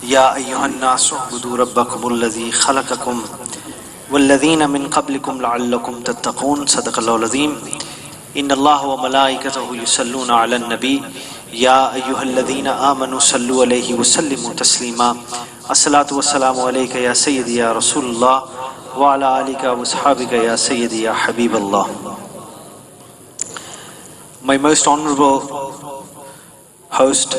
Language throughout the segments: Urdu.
يا أيها الناس اعبدوا ربكم الذي خلقكم والذين من قبلكم لعلكم تتقون صدق الله العظيم إن الله وملائكته يصلون على النبي يا أيها الذين آمنوا صلوا عليه وسلموا تسليما الصلاة والسلام عليك يا سيدي يا رسول الله وعلى آلك وصحابك يا سيدي يا حبيب الله. My most honorable host,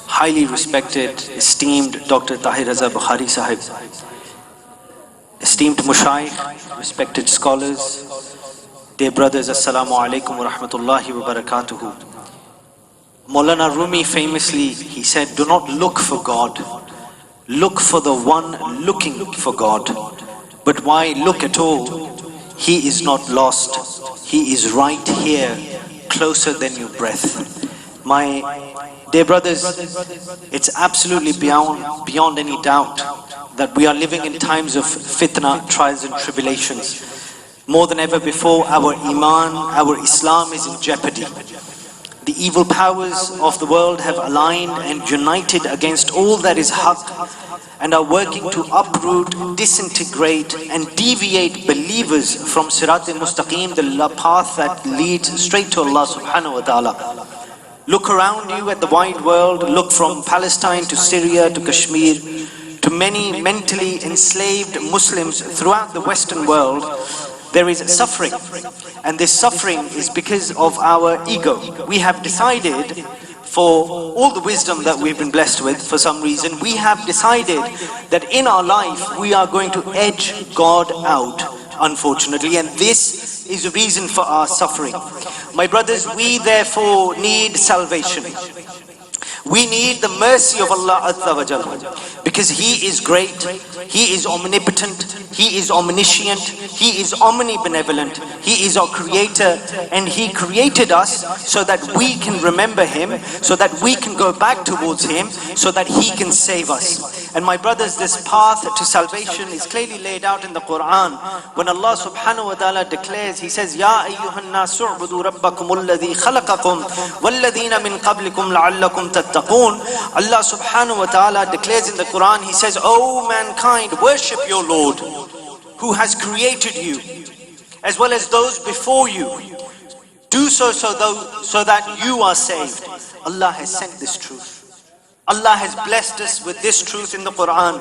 highly respected, esteemed Dr. Tahir Raza Bukhari Sahib, esteemed Mushayikh, respected scholars, dear brothers, Assalamu alaikum wa rahmatullahi wa barakatuhu. Maulana Rumi famously, he said, do not look for God, look for the one looking for God. But why look at all? He is not lost, he is right here, closer than your breath. My dear brothers, it's absolutely beyond any doubt that we are living in times of fitna, trials and tribulations. More than ever before, our iman, our Islam is in jeopardy. The evil powers of the world have aligned and united against all that is haqq and are working to uproot, disintegrate and deviate believers from Sirat al-Mustaqim, the path that leads straight to Allah subhanahu wa ta'ala. Look around you at the wide world, look from Palestine to Syria to Kashmir, to many mentally enslaved Muslims throughout the Western world. There is suffering, and this suffering is because of our ego. We have decided, for all the wisdom that we've been blessed with, for some reason, we have decided that in our life we are going to edge God out, unfortunately, and this is a reason for our suffering. My brothers, we therefore need salvation. We need the mercy of Allah Azza wa Jalla, because He is great, He is omnipotent, He is omniscient, He is omnibenevolent, He is our creator, and He created us so that we can remember Him, so that we can go back towards Him, so that He can save us. And my brothers, this path to salvation is clearly laid out in the Quran. When Allah subhanahu wa ta'ala declares, He says, Ya ayyuhan nasu u'budu rabbakum alladhi khalaqakum walladhina min qablikum la'allakum tattaqun. Allah subhanahu wa ta'ala declares in the Quran, He says, O mankind, worship your Lord who has created you, as well as those before you. Do so that you are saved. Allah has sent this truth. Allah has blessed us with this truth in the Quran.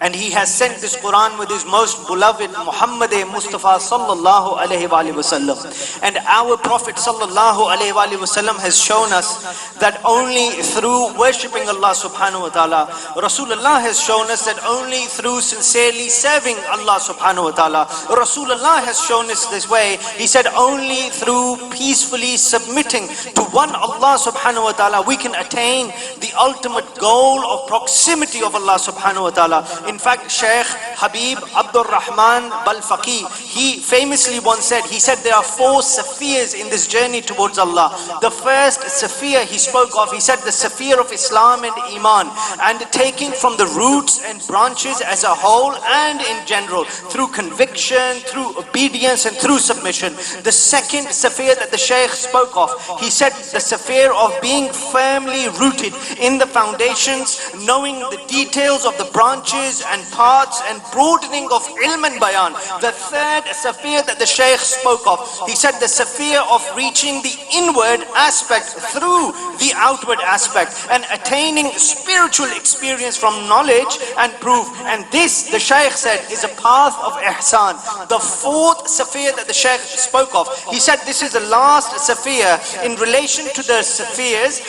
And He has sent this Quran with His most beloved Muhammad Mustafa sallallahu alayhi wa sallam. And our Prophet sallallahu alayhi wa sallam has shown us that only through worshipping Allah subhanahu wa ta'ala, Rasulullah has shown us that only through sincerely serving Allah subhanahu wa ta'ala, Rasulullah has shown us this way. He said only through peacefully submitting to one Allah subhanahu wa ta'ala we can attain the ultimate goal of proximity of Allah subhanahu wa ta'ala. In fact, Shaykh Habib Abdul Rahman Balfaqi, he famously once said, he said there are 4 spheres in this journey towards Allah. The first sphere he spoke of, he said the sphere of Islam and Iman, and taking from the roots and branches as a whole and in general, through conviction, through obedience and through submission. The second sphere that the Shaykh spoke of, he said the sphere of being firmly rooted in the foundations, knowing the details of the branches and parts and broadening of ilm and bayan. The third sphere that the Shaykh spoke of, he said the sphere of reaching the inward aspect through the outward aspect and attaining spiritual experience from knowledge and proof. And this, the Shaykh said, is a path of ihsan. The fourth sphere that the Shaykh spoke of, he said this is the last sphere in relation to the spheres,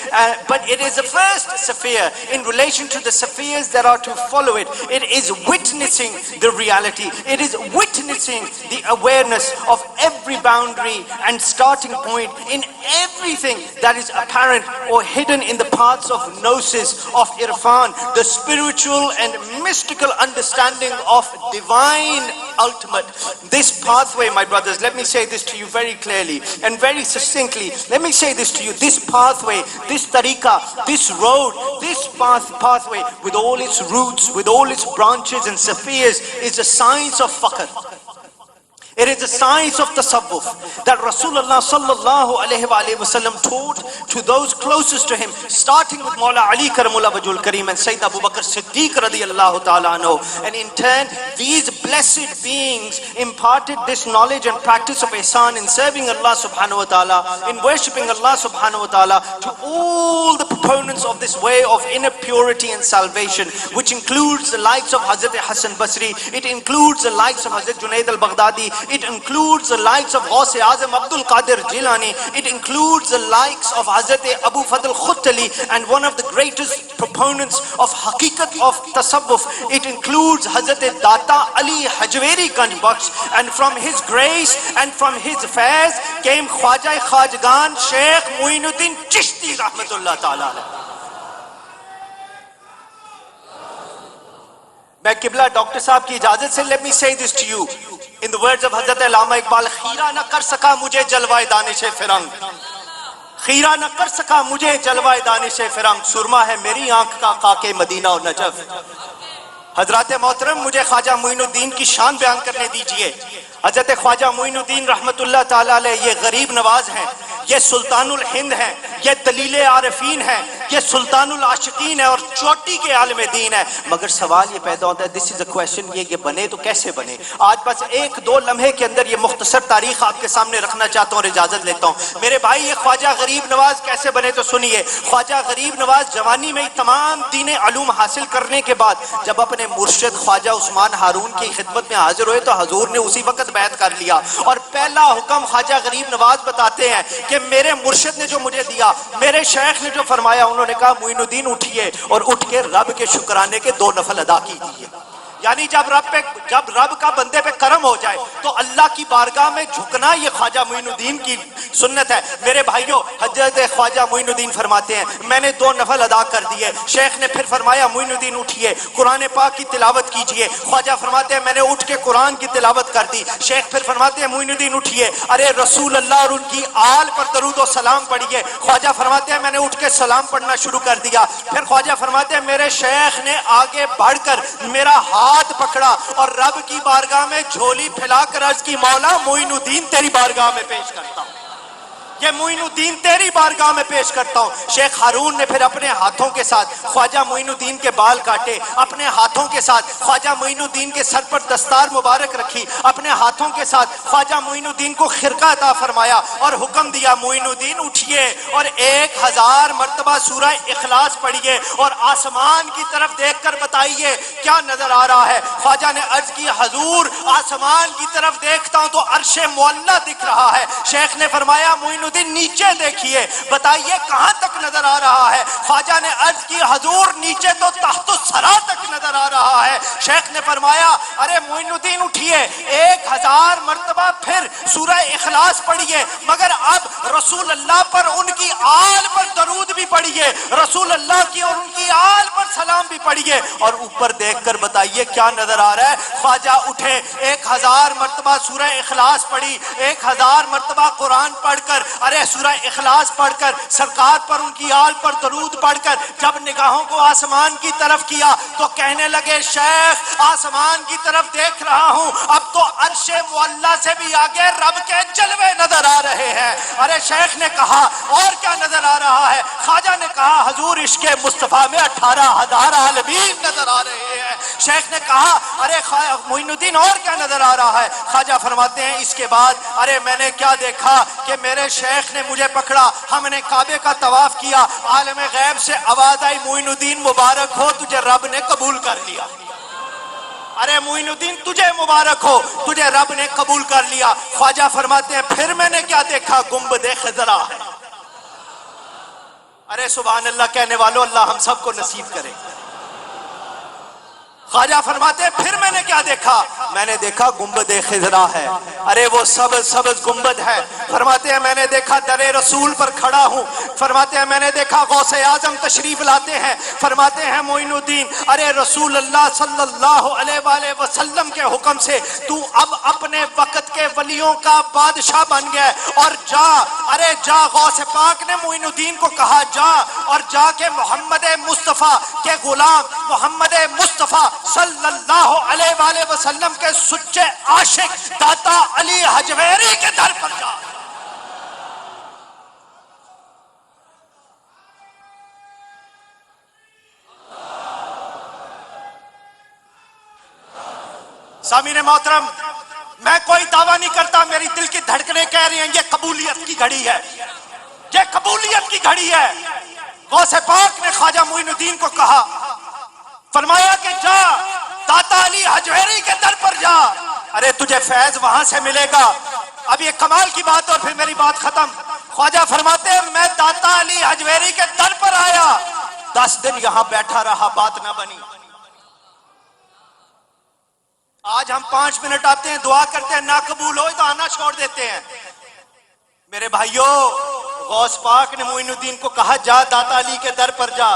but it is the first sphere in relation to the spheres that are to follow it. It is witnessing the reality. It is witnessing the awareness of every boundary and starting point in everything that is apparent or hidden in the parts of gnosis, of irfan, the spiritual and mystical understanding of divine ultimate. This pathway, my brothers, let me say this to you very clearly and very succinctly. Let me say this to you. This pathway, this tariqah, this road, this pathway with all its roots, with all its branches and spheres, is a science of faqr. It is the science of tasawwuf that Rasulullah sallallahu alayhi wa sallam taught to those closest to him, starting with Mawla Ali karamullah wajhul kareem and Sayyid Abu Bakr Siddiq radiyallahu ta'ala anhu. And in turn, these blessed beings imparted this knowledge and practice of ihsan in serving Allah subhanahu wa ta'ala, in worshipping Allah subhanahu wa ta'ala, to all the proponents of this way of inner purity and salvation, which includes the likes of Hazrat Hassan Basri, it includes the likes of Hazrat Junaid al-Baghdadi, it includes the likes of Ghaus Azam Abdul Qadir Jilani, it includes the likes of Hazrat Abu Fadl Khuttali, and one of the greatest proponents of haqiqat of tasawwuf, it includes Hazrat Data Ali Hajweri Ganj Bakhsh, and from his grace and from his faiz came Khwaja Khwajagan Sheikh Muinuddin Chishti rahmatullah ta'ala. میں قبلہ ڈاکٹر صاحب کی اجازت سے let me say this to you in the words of حضرت علامہ اقبال. خیرہ نہ کر سکا مجھے جلوہ دانش فرنگ، خیرہ نہ کر سکا مجھے جلوہ دانش فرنگ، سرما ہے میری آنکھ کا خاک مدینہ و نجف. حضرات محترم، مجھے خواجہ معین الدین کی شان بیان کرنے دیجئے. حضرت خواجہ معین الدین رحمت اللہ تعالیٰ علیہ یہ غریب نواز ہیں، یہ سلطان الہند ہیں، یہ دلیل عارفین ہیں، یہ سلطان العاشقین ہے اور چوٹی کے عالم دین ہے. مگر سوال یہ پیدا ہوتا ہے، this is a question، یہ بنے تو کیسے بنے؟ آج بس ایک دو لمحے کے اندر یہ مختصر تاریخ آپ کے سامنے رکھنا چاہتا ہوں اور اجازت لیتا ہوں. میرے بھائی، یہ خواجہ غریب نواز کیسے بنے تو سنیے. خواجہ غریب نواز جوانی میں تمام دین علوم حاصل کرنے کے بعد جب اپنے مرشد خواجہ عثمان ہارون کی خدمت میں حاضر ہوئے تو حضور نے اسی وقت بیعت کر لیا. اور پہلا حکم خواجہ غریب نواز بتاتے ہیں کہ میرے مرشد نے جو مجھے دیا، میرے شیخ نے جو فرمایا، انہوں نے کہا معین الدین اٹھیے اور اٹھ کے رب کے شکرانے کے 2 نفل ادا کیجیے. یعنی جب رب کا بندے پہ کرم ہو جائے تو اللہ کی بارگاہ میں جھکنا یہ خواجہ معین الدین کی سنت ہے. میرے بھائیوں، حضرت خواجہ معین الدین فرماتے ہیں میں نے 2 نفل ادا کر دیے. شیخ نے پھر فرمایا معین الدین اٹھیے، قرآن پاک کی تلاوت کیجئے. خواجہ فرماتے ہیں میں نے اٹھ کے قرآن کی تلاوت کر دی. شیخ پھر فرماتے ہیں معین الدین اٹھیے، ارے رسول اللہ اور ان کی آل پر درود و سلام پڑھیے. خواجہ فرماتے ہیں میں نے اٹھ کے سلام پڑھنا شروع کر دیا. پھر خواجہ فرماتے ہیں میرے شیخ نے آگے بڑھ کر میرا ہاتھ پکڑا اور رب کی بارگاہ میں جھولی پھیلا کر عرض کی، مولا معین الدین تیری بارگاہ میں پیش کرتا ہوں، یہ معین الدین تیری بارگاہ میں پیش کرتا ہوں. شیخ ہارون نے پھر اپنے ہاتھوں کے ساتھ خواجہ معین الدین کے بال کاٹے، اپنے ہاتھوں کے ساتھ خواجہ معین الدین کے سر پر دستار مبارک رکھی، اپنے ہاتھوں کے ساتھ خواجہ معین الدین کو خرقہ عطا فرمایا اور حکم دیا معین الدین اٹھیے اور 1000 مرتبہ سورہ اخلاص پڑھیے اور آسمان کی طرف دیکھ کر بتائیے کیا نظر آ رہا ہے. خواجہ نے عرض کی حضور آسمان کی طرف دیکھتا ہوں تو عرش معلیٰ دکھ رہا ہے. شیخ نے فرمایا معین الدین نیچے دیکھیے، بتائیے کہاں تک نظر آ رہا ہے. خواجہ نے عرض کی حضور نیچے تو تحت الثری تک نظر آ رہا ہے. شیخ نے فرمایا ارے معین الدین اٹھیے، 1000 مرتبہ پھر سورہ اخلاص پڑھیے، مگر اب رسول اللہ پر ان کی آل پر درود بھی پڑھیے، رسول اللہ کی اور ان کی آل پر سلام بھی پڑھیے اور اوپر دیکھ کر بتائیے کیا نظر آ رہا ہے. خواجہ اٹھے، 1000 مرتبہ سورہ اخلاص پڑھی، 1000 مرتبہ قرآن پڑھ کر، ارے سورہ اخلاص پڑھ کر، سرکار پر ان کی آل پر درود پڑھ کر جب نگاہوں کو آسمان کی طرف کیا تو کہنے لگے شیخ آسمان کی طرف دیکھ رہا ہوں، اب تو عرش معلیٰ سے بھی آگے رب کے جلوے نظر آ رہے ہیں. ارے شیخ نے کہا اور کیا نظر آ رہا ہے؟ خواجہ نے کہا حضور عشق مصطفیٰ میں 18,000 عالمین نظر آ رہے ہیں. شیخ نے کہا ارے معین الدین اور کیا نظر آ رہا ہے؟ خواجہ فرماتے ہیں اس کے بعد ارے میں نے کیا دیکھا کہ میرے شیخ نے مجھے پکڑا، ہم نے کعبے کا طواف کیا، عالم غیب سے آواز آئی معین الدین مبارک ہو تجھے رب نے قبول کر لیا. ارے معین الدین تجھے مبارک ہو، تجھے رب نے قبول کر لیا. خواجہ فرماتے ہیں پھر میں نے کیا دیکھا؟ گنبد خضرا ہے. ارے سبحان اللہ کہنے والوں، اللہ ہم سب کو نصیب کرے. خواجہ فرماتے ہیں پھر میں نے کیا دیکھا؟ میں نے دیکھا گنبد خضرا ہے. ارے وہ سبز گنبد ہے. فرماتے ہیں میں نے دیکھا در رسول پر کھڑا ہوں. فرماتے ہیں میں نے دیکھا غوث اعظم تشریف لاتے ہیں. فرماتے ہیں معین الدین ارے رسول اللہ صلی اللہ علیہ وآلہ وسلم کے حکم سے تو اب اپنے وقت کے ولیوں کا بادشاہ بن گیا اور جا، ارے جا. غوث پاک نے معین الدین کو کہا جا اور جا کے محمد مصطفیٰ کے غلام محمد مصطفیٰ صلی اللہ علیہ وآلہ وسلم کے سچے عاشق داتا علی حجویری کے در پر جا۔ سامعین محترم، میں کوئی دعویٰ نہیں کرتا، میری دل کی دھڑکنیں کہہ رہی ہیں یہ قبولیت کی گھڑی ہے، یہ قبولیت کی گھڑی ہے۔ غوث پاک نے خواجہ معین الدین کو کہا، فرمایا کہ جا داتا علی حجویری کے در پر جا، ارے تجھے فیض وہاں سے ملے گا۔ اب یہ کمال کی بات اور پھر میری بات ختم۔ خواجہ فرماتے ہیں میں داتا علی حجویری کے در پر آیا، 10 دن یہاں بیٹھا رہا، بات نہ بنی۔ آج ہم 5 منٹ آتے ہیں، دعا کرتے ہیں، نہ قبول ہوئے تو آنا چھوڑ دیتے ہیں۔ میرے بھائیوں، غوث پاک نے معین الدین کو کہا جا داتا علی کے در پر جا،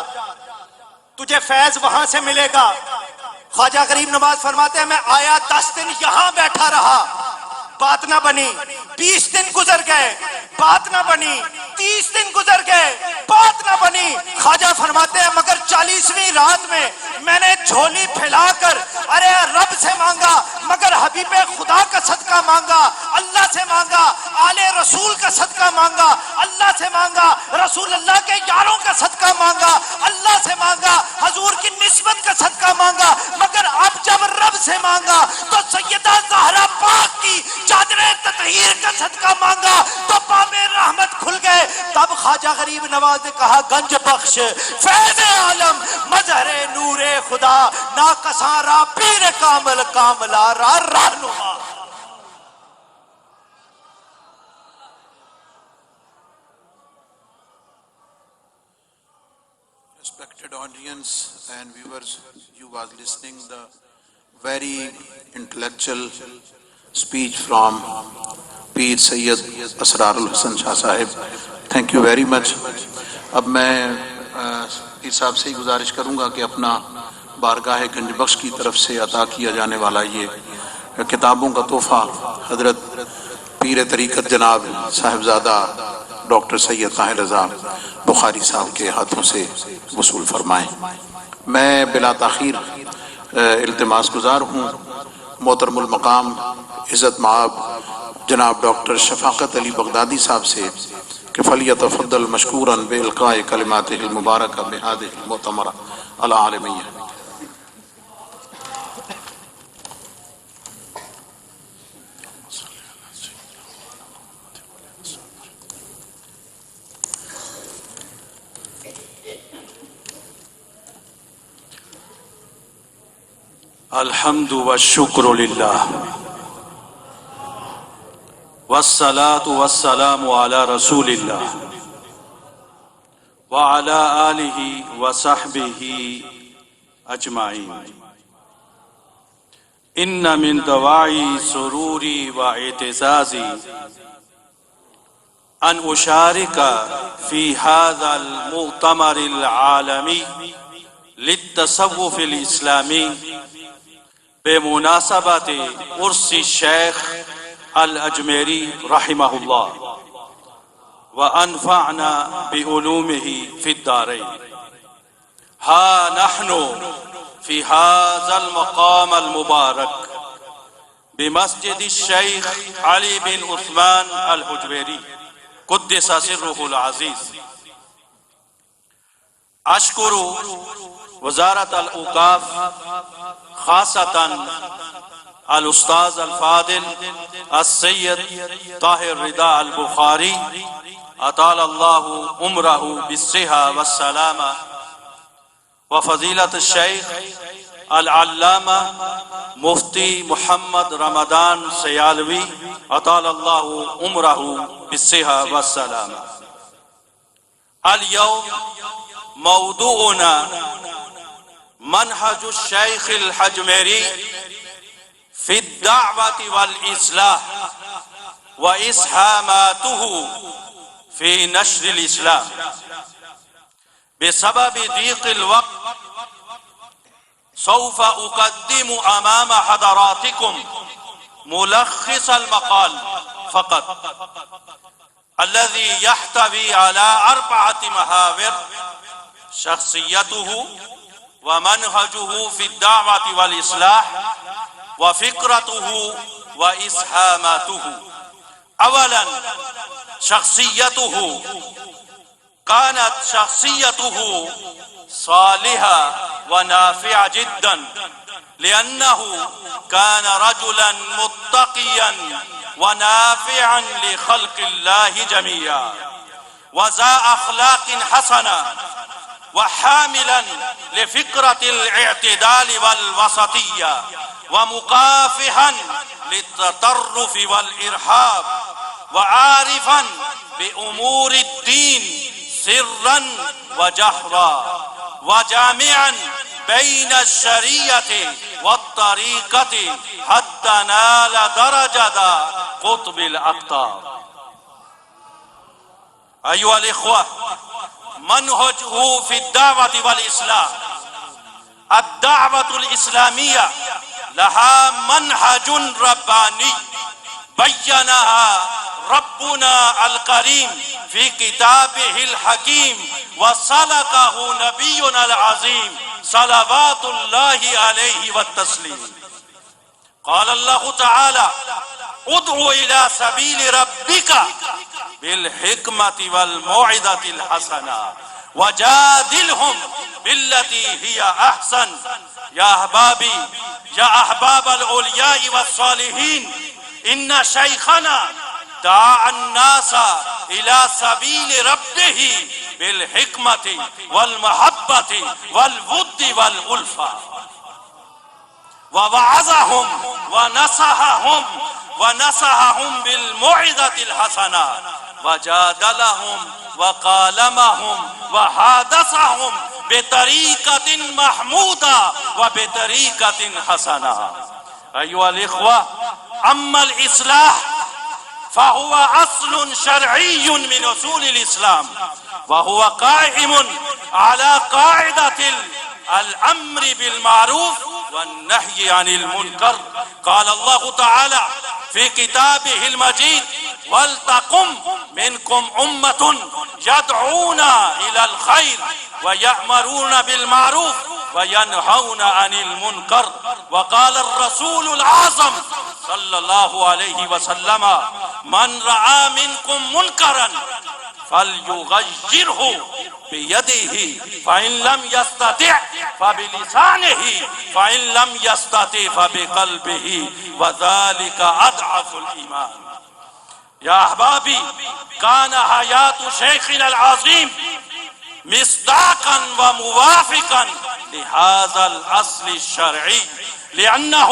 تجھے فیض وہاں سے ملے گا۔ خواجہ غریب نواز فرماتے ہیں میں آیا، 10 دن یہاں بیٹھا رہا، بات نہ بنی۔ 20 دن گزر گئے، بات نہ بنی۔ 30 دن گزر گئے، بات نہ بنی۔ خواجہ فرماتے ہیں مگر 40ویں رات میں نے جھولی پھیلا کر ارے رب سے مانگا، مگر حبیب خدا کا صدقہ مانگا، اللہ سے مانگا، آل رسول کا صدقہ مانگا، اللہ سے مانگا، رسول اللہ کے یاروں کا صدقہ مانگا، اللہ سے مانگا، حضور کی نسبت کا صدقہ مانگا، مگر اب جب رب سے مانگا تو سیدہ زہرا پاک کی چادر تطہیر کا صدقہ مانگا تو باب رحمت کھل گئے۔ تب خواجہ غریب نواز نے کہا گنج بخش فیض عالم مظہر نور خدا ناکساں را پیر کامل کاملا را رہنما۔ Respected audience and viewers, you was listening the very intellectual speech from Peer Sayyid Asrar Hasan Shah Sahib. Thank you very much. اب میں پیر صاحب سے ہی گزارش کروں گا کہ اپنا بارگاہ گنج بخش کی طرف سے عطا کیا جانے والا یہ کتابوں کا تحفہ حضرت پیر طریقت جناب صاحبزادہ ڈاکٹر سید طاہر رضا بخاری صاحب کے ہاتھوں سے وصول فرمائیں۔ میں بلا تاخیر التماس گزار ہوں محترم المقام عزت مآب جناب ڈاکٹر شفاقت علی بغدادی صاحب سے کہ فلیتفضل مشکورا بإلقاء کلماتہ المبارکہ بہذہ المؤتمرہ العالمیہ۔ الحمد والشکر للہ والصلاة والسلام على رسول اللہ وعلى آلہ وصحبہ اجمعین۔ ان من دواعی سروری واعتزازی ان اشارک فی هذا المؤتمر العالمی للتصوف الاسلامی بمناسبت عرس الشیخ الاجمیری رحمہ اللہ وانفعنا بعلومه في الدارين۔ ها نحن في هذا المقام المبارك بمسجد الشيخ علي بن عثمان الحجویری قدس سره العزيز، اشکر وزارت الاوقاف خاصة الاستاذ الفاضل السید طاہر رضا البخاری اطال اللہ عمرہ بالصحة والسلامة، وفضیلت الشیخ العلامہ مفتی محمد رمضان سیالوی اطال اللہ عمرہ بالصحة والسلامة۔ اليوم موضوعنا منهج الشیخ الحجویری فی الدعوة والإصلاح وإسهاماته في نشر الإسلام۔ بسبب ضيق الوقت سوف أقدم أمام حضراتكم ملخص المقال فقط، الذي يحتوي على 4 محاور شخصیته ومنهجه في الدعوة والإصلاح وفكرته وإسهاماته. اولا شخصيته، كانت شخصيته صالحة ونافعة جدا، لأنه كان رجلا متقيا ونافعا لخلق الله جميعا، وذا أخلاق حسنة، وحاملا لفكرة الاعتدال والوسطية، ومكافحا للتطرف والإرهاب، وعارفا بأمور الدين سرا وجهرا، وجامعا بين الشريعة والطريقة حتى نال درجة قطب الأقطاب. أيها الإخوة، منهجه في الدعوة والإصلاح. الدعوة الإسلامية لها منهج رباني بينها ربنا الكريم في كتابه الحكيم، وسلكه نبينا العظيم صلوات الله عليه والتسليم. قال الله تعالى: ادع إلى سبيل ربك بالحكمة والموعظة الحسنة وجادلهم بالتي هي أحسن. يا أحبابي، يا أحباب الأولياء والصالحين، إن شيخنا دعا الناس إلى سبيل ربه بالحكمة والمحبة والود والألفة، ووعظهم ونصحهم بالموعظة الحسنة، وجادلهم وكالمهم وحادثهم بطريقة محمودة وبطريقة حسنة. أيها الإخوة، أما الإصلاح فهو أصل شرعي من أصول الإسلام، وهو قائم على قاعدة الأمر بالمعروف والنهي عن المنكر. قال الله تعالى في كتابه المجيد: ولتقم منكم أمة يدعون إلى الخير ويأمرون بالمعروف وينهون عن المنكر. وقال الرسول الأعظم صلى الله عليه وسلم: من رأى منكم منكرا فليغيره بيده، فإن لم يستطع فبلسانه، فإن لم يستطع فبقلبه، وذلك أضعف الإيمان. يا أحبابي، كان حياة شيخنا العظيم مصداقا وموافقا لهذا الأصل الشرعي، لأنه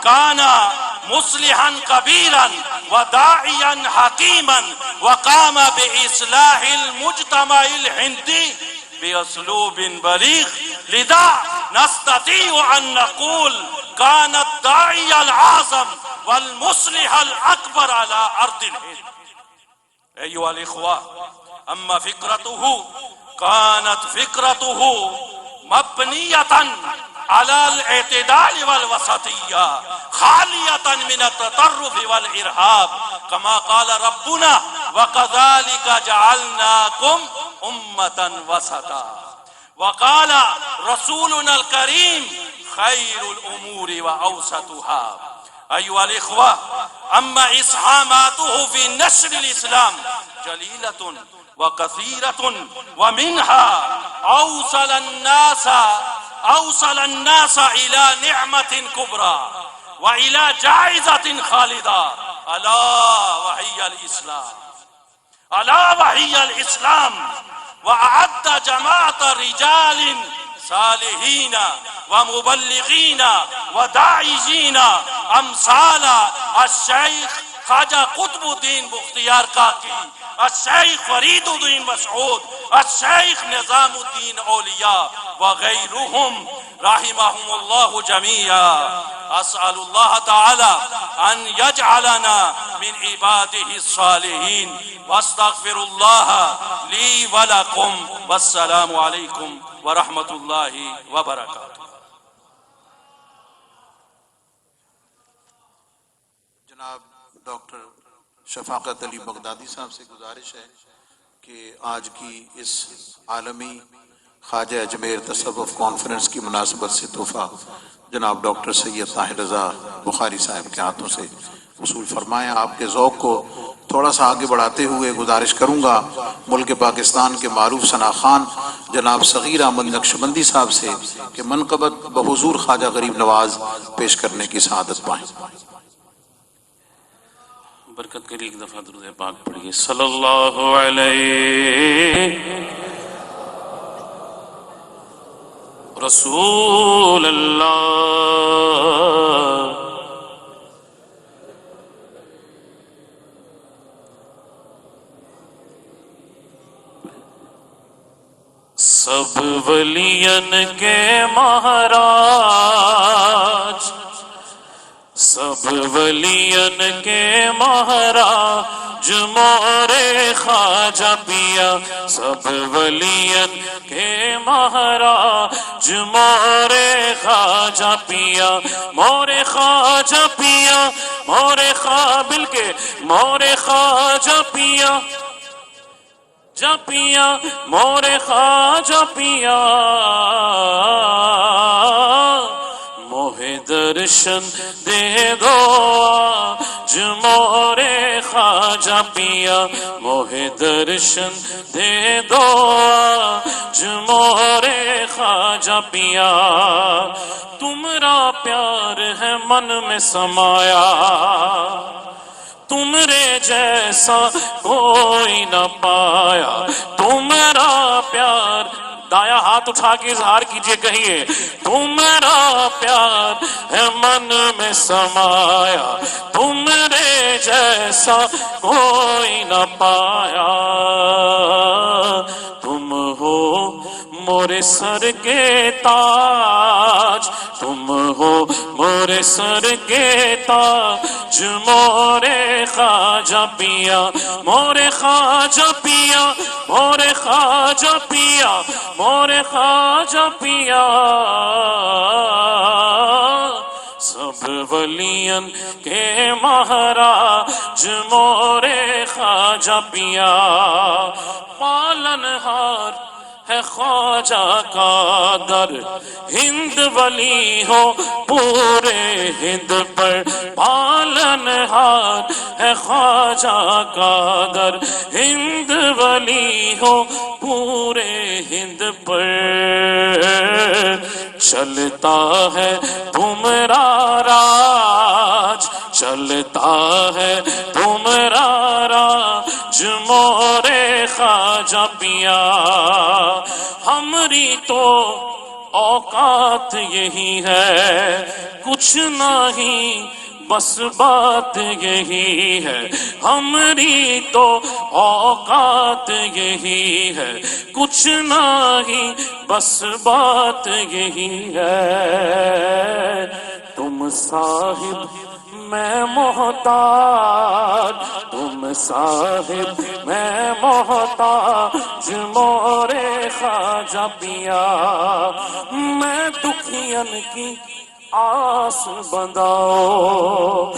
كان مصلحا كبيرا وداعيا حكيما، وقام بإصلاح المجتمع الهندي بأسلوب بليغ. لذا نستطيع أن نقول كان الداعي الأعظم والمصلح الأكبر على أرض الهند. أيها الإخوة، أما فكرته، كانت فكرته مبنية على الاعتدال والوسطية، خالية من التطرف والإرهاب، كما قال ربنا: وكذلك جعلناكم أمة وسطا. وقال رسولنا الكريم: خير الأمور وأوسطها. أيها الإخوة، أما إسهاماته في نشر الإسلام جليلة وكثيرة، ومنها أوصل الناس إلى نعمة كبرى وإلى جائزة خالدة، ألا وهي الإسلام. ألا وهي الإسلام. وأعد جماعة رجال صالحين ومبلغين وداعجين أمثال الشيخ خواجہ قطب الدین بختیار کاکی، الشیخ فرید الدین مسعود، الشیخ نظام الدین اولیاء وغیرهم رحمهم الله جميعا. أسأل الله تعالى أن يجعلنا من عباده الصالحين، واستغفر الله لي ولكم، والسلام عليكم ورحمة الله وبركاته. جناب ڈاکٹر شفاقت علی بغدادی صاحب سے گزارش ہے کہ آج کی اس عالمی خواجہ اجمیر تصوف کانفرنس کی مناسبت سے تحفہ جناب ڈاکٹر سید طاہر رضا بخاری صاحب کے ہاتھوں سے وصول فرمائیں۔ آپ کے ذوق کو تھوڑا سا آگے بڑھاتے ہوئے گزارش کروں گا ملک پاکستان کے معروف ثنا خان جناب صغیر احمد نقشبندی صاحب سے کہ منقبت بحضور خواجہ غریب نواز پیش کرنے کی سعادت پائیں۔ برکت کے لیے ایک دفعہ درود پاک پڑھیے، صلی اللہ علیہ رسول اللہ۔ سب ولین کے مہاراج، سب ولین کے مہاراج مورے خواجہ پیا، سب ولین کے مہاراج مورے خواجہ پیا، مورے خواجہ پیا، مورے قابل کے مورے خواجہ پیا جا پیا، مورے خواجہ پیا، موہے درشن دے دو آج مورے خواجہ پیا، موہے درشن دے دو آج مورے خواجہ پیا، تمہارا پیار ہے من میں سمایا، تمرے جیسا کوئی نہ پایا، تمہارا پیار، دایاں ہاتھ اٹھا کے اظہار کیجئے، کہیے تمہارا پیار ہے من میں سمایا، تمرے جیسا کوئی نہ پایا، تم ہو مورے سر کے تاج، تم ہو مورے سر کے تاج مورے خواجہ پیا، مورے خواجہ پیا، مورے خواجہ پیا، مورے خواجہ پیا، سب ولین کے مہاراج مورے خواجہ پیا، پالن ہار ہے خواجہ کا در، ہند ولی ہو پورے ہند پر، پالن ہار ہے خواجہ کا در، ہند ولی ہو پورے ہند پر، چلتا ہے تمہارا راج، چلتا ہے تمہارا راج مورے خواجہ پیا، ہماری تو اوقات یہی ہے، کچھ نہیں بس بات یہی ہے، ہماری تو اوقات یہی ہے، کچھ نہیں بس بات یہی ہے، تم صاحب میں محتاج، تم صاحب میں محتاج مورے خواجہ پیا، میں دکھین کی آس بنداؤ،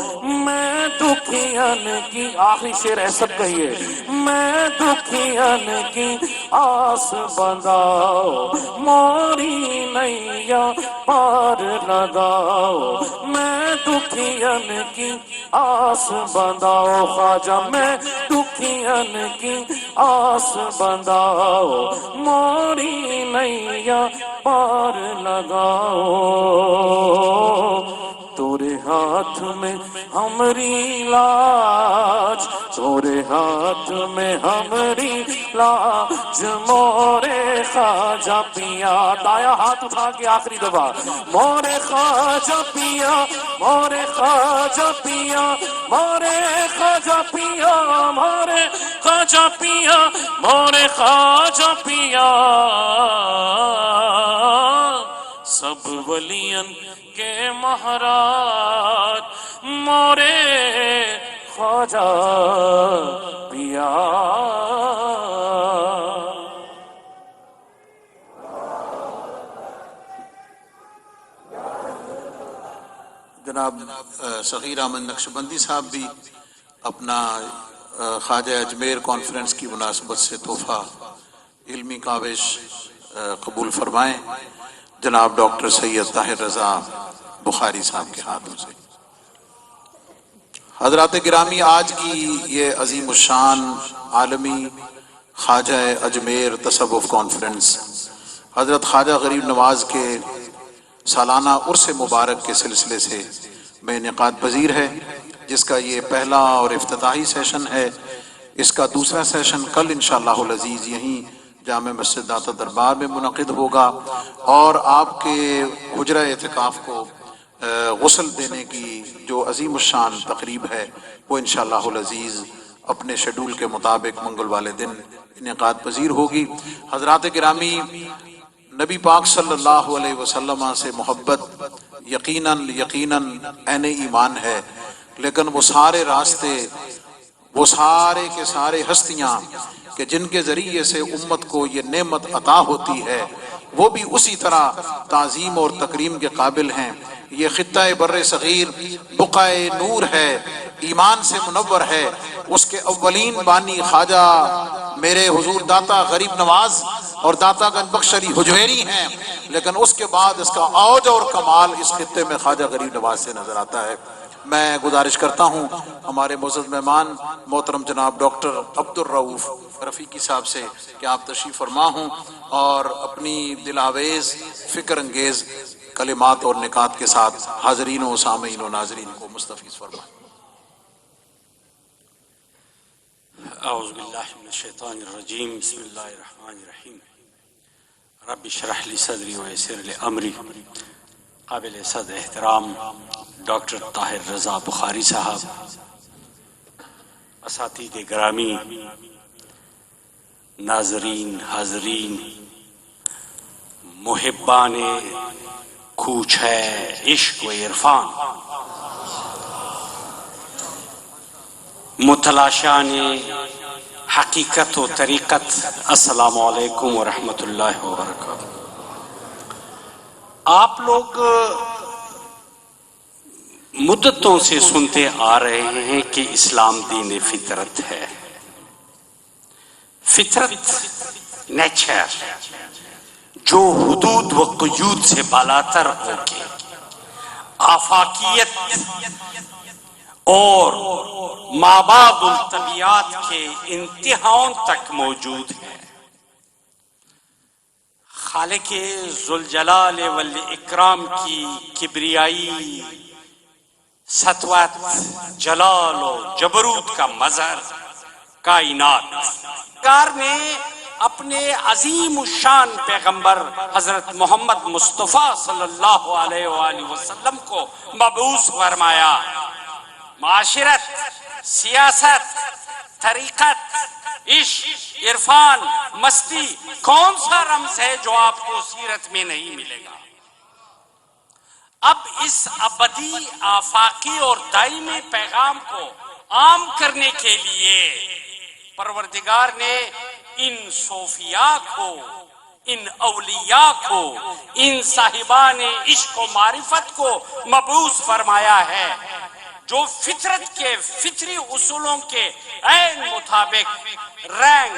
میں دکھین کی، آخری شعر ہے سب کہیے، میں دکھین کی آس بنداؤ، موری نیا پار لگاؤ، میں دکھین کی آس بنداؤ، خواجہ میں دکھین کی آس بنداؤ، موری نیا پار لگاؤ، تورے ہاتھ میں ہمری لاج، تورے ہاتھ میں ہمری لاج مورے خواجہ پیا، دایاں ہاتھ اٹھا کے آخری دفعہ، مورے خواجہ پیا، مورے خواجہ پیا، مورے خواجہ پیا، مورے خواجہ پیا، مورے خواجہ پیا، سب ولین کے مہاراج مورے خواجہ پیا۔ جناب صغیر احمد نقشبندی صاحب بھی اپنا خواجہ اجمیر کانفرنس کی مناسبت سے تحفہ علمی کاوش قبول فرمائیں جناب ڈاکٹر سید طاہر رضا بخاری صاحب کے ہاتھوں سے۔ حضرات گرامی، آج کی یہ عظیم الشان عالمی خواجہ اجمیر تصوف کانفرنس حضرت خواجہ غریب نواز کے سالانہ عرس مبارک کے سلسلے سے میں انعقاد پذیر ہے، جس کا یہ پہلا اور افتتاحی سیشن ہے۔ اس کا دوسرا سیشن کل انشاءاللہ العزیز یہیں جامع مسجد داتا دربار میں منعقد ہوگا، اور آپ کے حجرہ اعتکاف کو غسل دینے کی جو عظیم الشان تقریب ہے وہ انشاءاللہ العزیز اپنے شیڈول کے مطابق منگل والے دن انعقاد پذیر ہوگی۔ حضرات گرامی، نبی پاک صلی اللہ علیہ وسلم سے محبت یقیناً عین ایمان ہے، لیکن وہ سارے راستے، وہ سارے کے سارے ہستیاں کہ جن کے ذریعے سے امت کو یہ نعمت عطا ہوتی ہے، وہ بھی اسی طرح تعظیم اور تکریم کے قابل ہیں۔ یہ خطہ بر صغیر بقعہ نور ہے، ایمان سے منور ہے۔ اس کے اولین بانی خواجہ میرے حضور داتا غریب نواز اور داتا گنج بخش علی حجویری ہیں، لیکن اس کے بعد اس کا اوج اور کمال اس خطے میں خواجہ غریب نواز سے نظر آتا ہے۔ میں گزارش کرتا ہوں ہمارے معزز مہمان محترم جناب ڈاکٹر عبد الرؤوف رفیقی صاحب سے کہ آپ تشریف فرما ہوں اور اپنی دل آویز فکر انگیز کلمات اور نکات کے ساتھ حاضرین و سامعین و ناظرین کو مستفیض فرمائیں۔ اعوذ باللہ من الشیطان الرجیم، بسم اللہ الرحمن الرحیم۔ رب اشرح لی صدری ویسر لی امری۔ قابل صدر احترام ڈاکٹر طاہر رضا بخاری صاحب، اساتذہ گرامی، ناظرین، حاضرین، محبان کوچ ہے عشق و عرفان، متلاشان حقیقت و طریقت، السلام علیکم ورحمۃ اللہ وبرکاتہ۔ آپ لوگ مدتوں سے سنتے آ رہے ہیں کہ اسلام دین فطرت ہے۔ فطرت نیچر جو حدود و قیود سے بالاتر ہو کے آفاقیت اور مابعد الطبیعات کے انتہاؤں تک موجود ہے۔ خالق ذوالجلال والاکرام کی کبریائی، سطوت، جلال و جبروت کا مظہر کائنات کار نے اپنے عظیم الشان پیغمبر حضرت محمد مصطفیٰ صلی اللہ علیہ وآلہ وسلم کو مبعوث فرمایا۔ معاشرت، سیاست، طریقت، عشق، عرفان، مستی، کون سا رمز ہے جو آپ کو سیرت میں نہیں ملے گا؟ اب اس ابدی، آفاقی اور دائمی پیغام کو عام کرنے کے لیے پروردگار نے ان صوفیاء کو، ان اولیاء کو، ان صاحبان عشق و معرفت کو مبعوث فرمایا ہے، جو فطرت کے فطری اصولوں کے عین مطابق رنگ،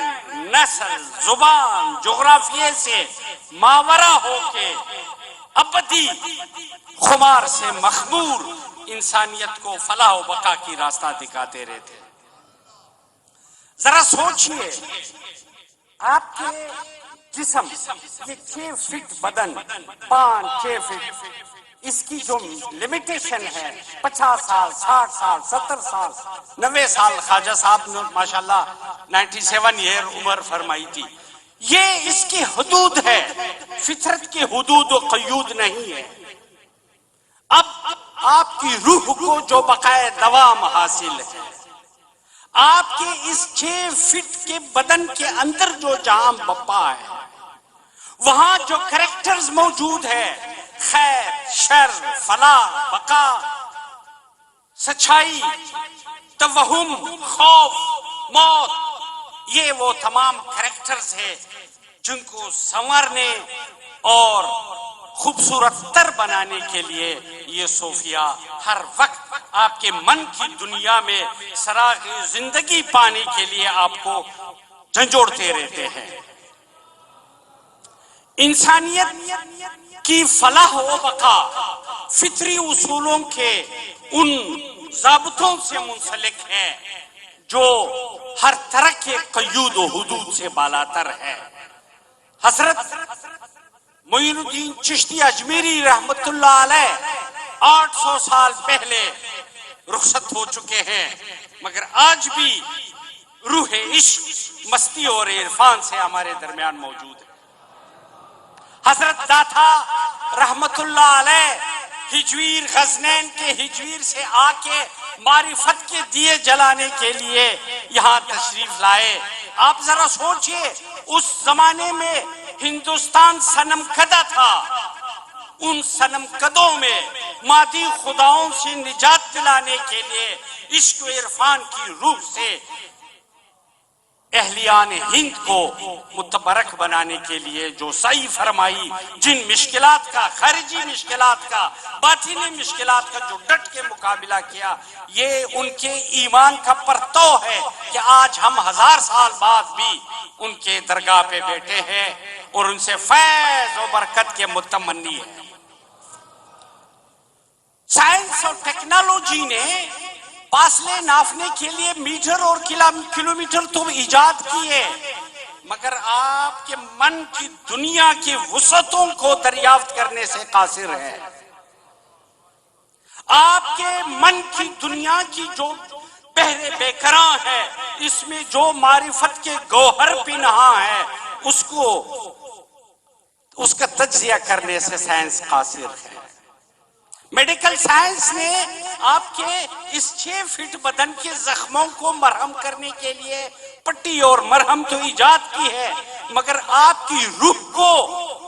نسل، زبان، جغرافیے سے ماورا ہو کے ابدی خمار سے مخمور انسانیت کو فلاح و بقا کی راستہ دکھاتے رہتے۔ ذرا سوچئے، آپ کے جسم، یہ 6 فٹ بدن، 5-6 فٹ، اس کی جو لمیٹیشن ہے 50 سال، 60 سال، 70 سال، 90 سال، خواجہ صاحب نے ماشاءاللہ 97 ایئر عمر فرمائی تھی، یہ اس کی حدود ہے، فطرت کی حدود و قیود نہیں ہے۔ اب آپ کی روح کو جو بقائے دوام حاصل ہے، آپ کے اس 6 فٹ کے بدن کے اندر جو جہاں بپا ہے، وہاں جو کریکٹرز موجود ہے، خیر، شر، فلاح، بقا، سچائی، توہم، خوف، موت، یہ وہ تمام کریکٹرز ہیں جن کو سنوارنے اور خوبصورت تر بنانے کے لیے یہ صوفیاء ہر وقت آپ کے من کی دنیا میں سراغ زندگی پانے کے لیے آپ کو جھنجھوڑتے رہتے ہیں۔ انسانیت کی فلاح و بقا فطری اصولوں کے ان ضابطوں سے منسلک ہے جو ہر طرح کے قیود و حدود سے بالاتر ہے۔ حضرت معین الدین چشتی اجمیری رحمت اللہ علیہ 800 سال پہلے رخصت ہو چکے ہیں، مگر آج بھی روح عشق، مستی اور عرفان سے ہمارے درمیان موجود ہے۔ حضرت داتا رحمت اللہ علیہ ہجویر غزنین کے ہجویر سے آ کے معرفت کے دیے جلانے کے لیے یہاں تشریف لائے۔ آپ ذرا سوچئے، اس زمانے میں ہندوستان صنم کدہ تھا، ان صنم کدوں میں مادی خداؤں سے نجات دلانے کے لیے عشق و عرفان کی روح سے اہلیان ہند کو متبرک بنانے کے لیے جو سعی فرمائی، جن مشکلات کا، خارجی مشکلات کا، باطنی مشکلات کا جو ڈٹ کے مقابلہ کیا، یہ ان کے ایمان کا پرتو ہے کہ آج ہم 1000 سال بعد بھی ان کے درگاہ پہ بیٹھے ہیں اور ان سے فیض و برکت کے متمنی ہیں۔ سائنس اور ٹیکنالوجی نے فاصلے ناپنے کے لیے میٹر اور کلومیٹر تو ایجاد کیے، مگر آپ کے من کی دنیا کی وسعتوں کو دریافت کرنے سے قاصر ہے۔ آپ کے من کی دنیا کی جو بحر بے کراں ہے، اس میں جو معرفت کے گوہر پنہاں ہے، اس کا تجزیہ کرنے سے سائنس قاصر ہے۔ میڈیکل سائنس نے آپ کے اس 6 فٹ بدن کے زخموں کو مرہم کرنے کے لیے پٹی اور مرہم تو ایجاد کی ہے، مگر آپ کی روح کو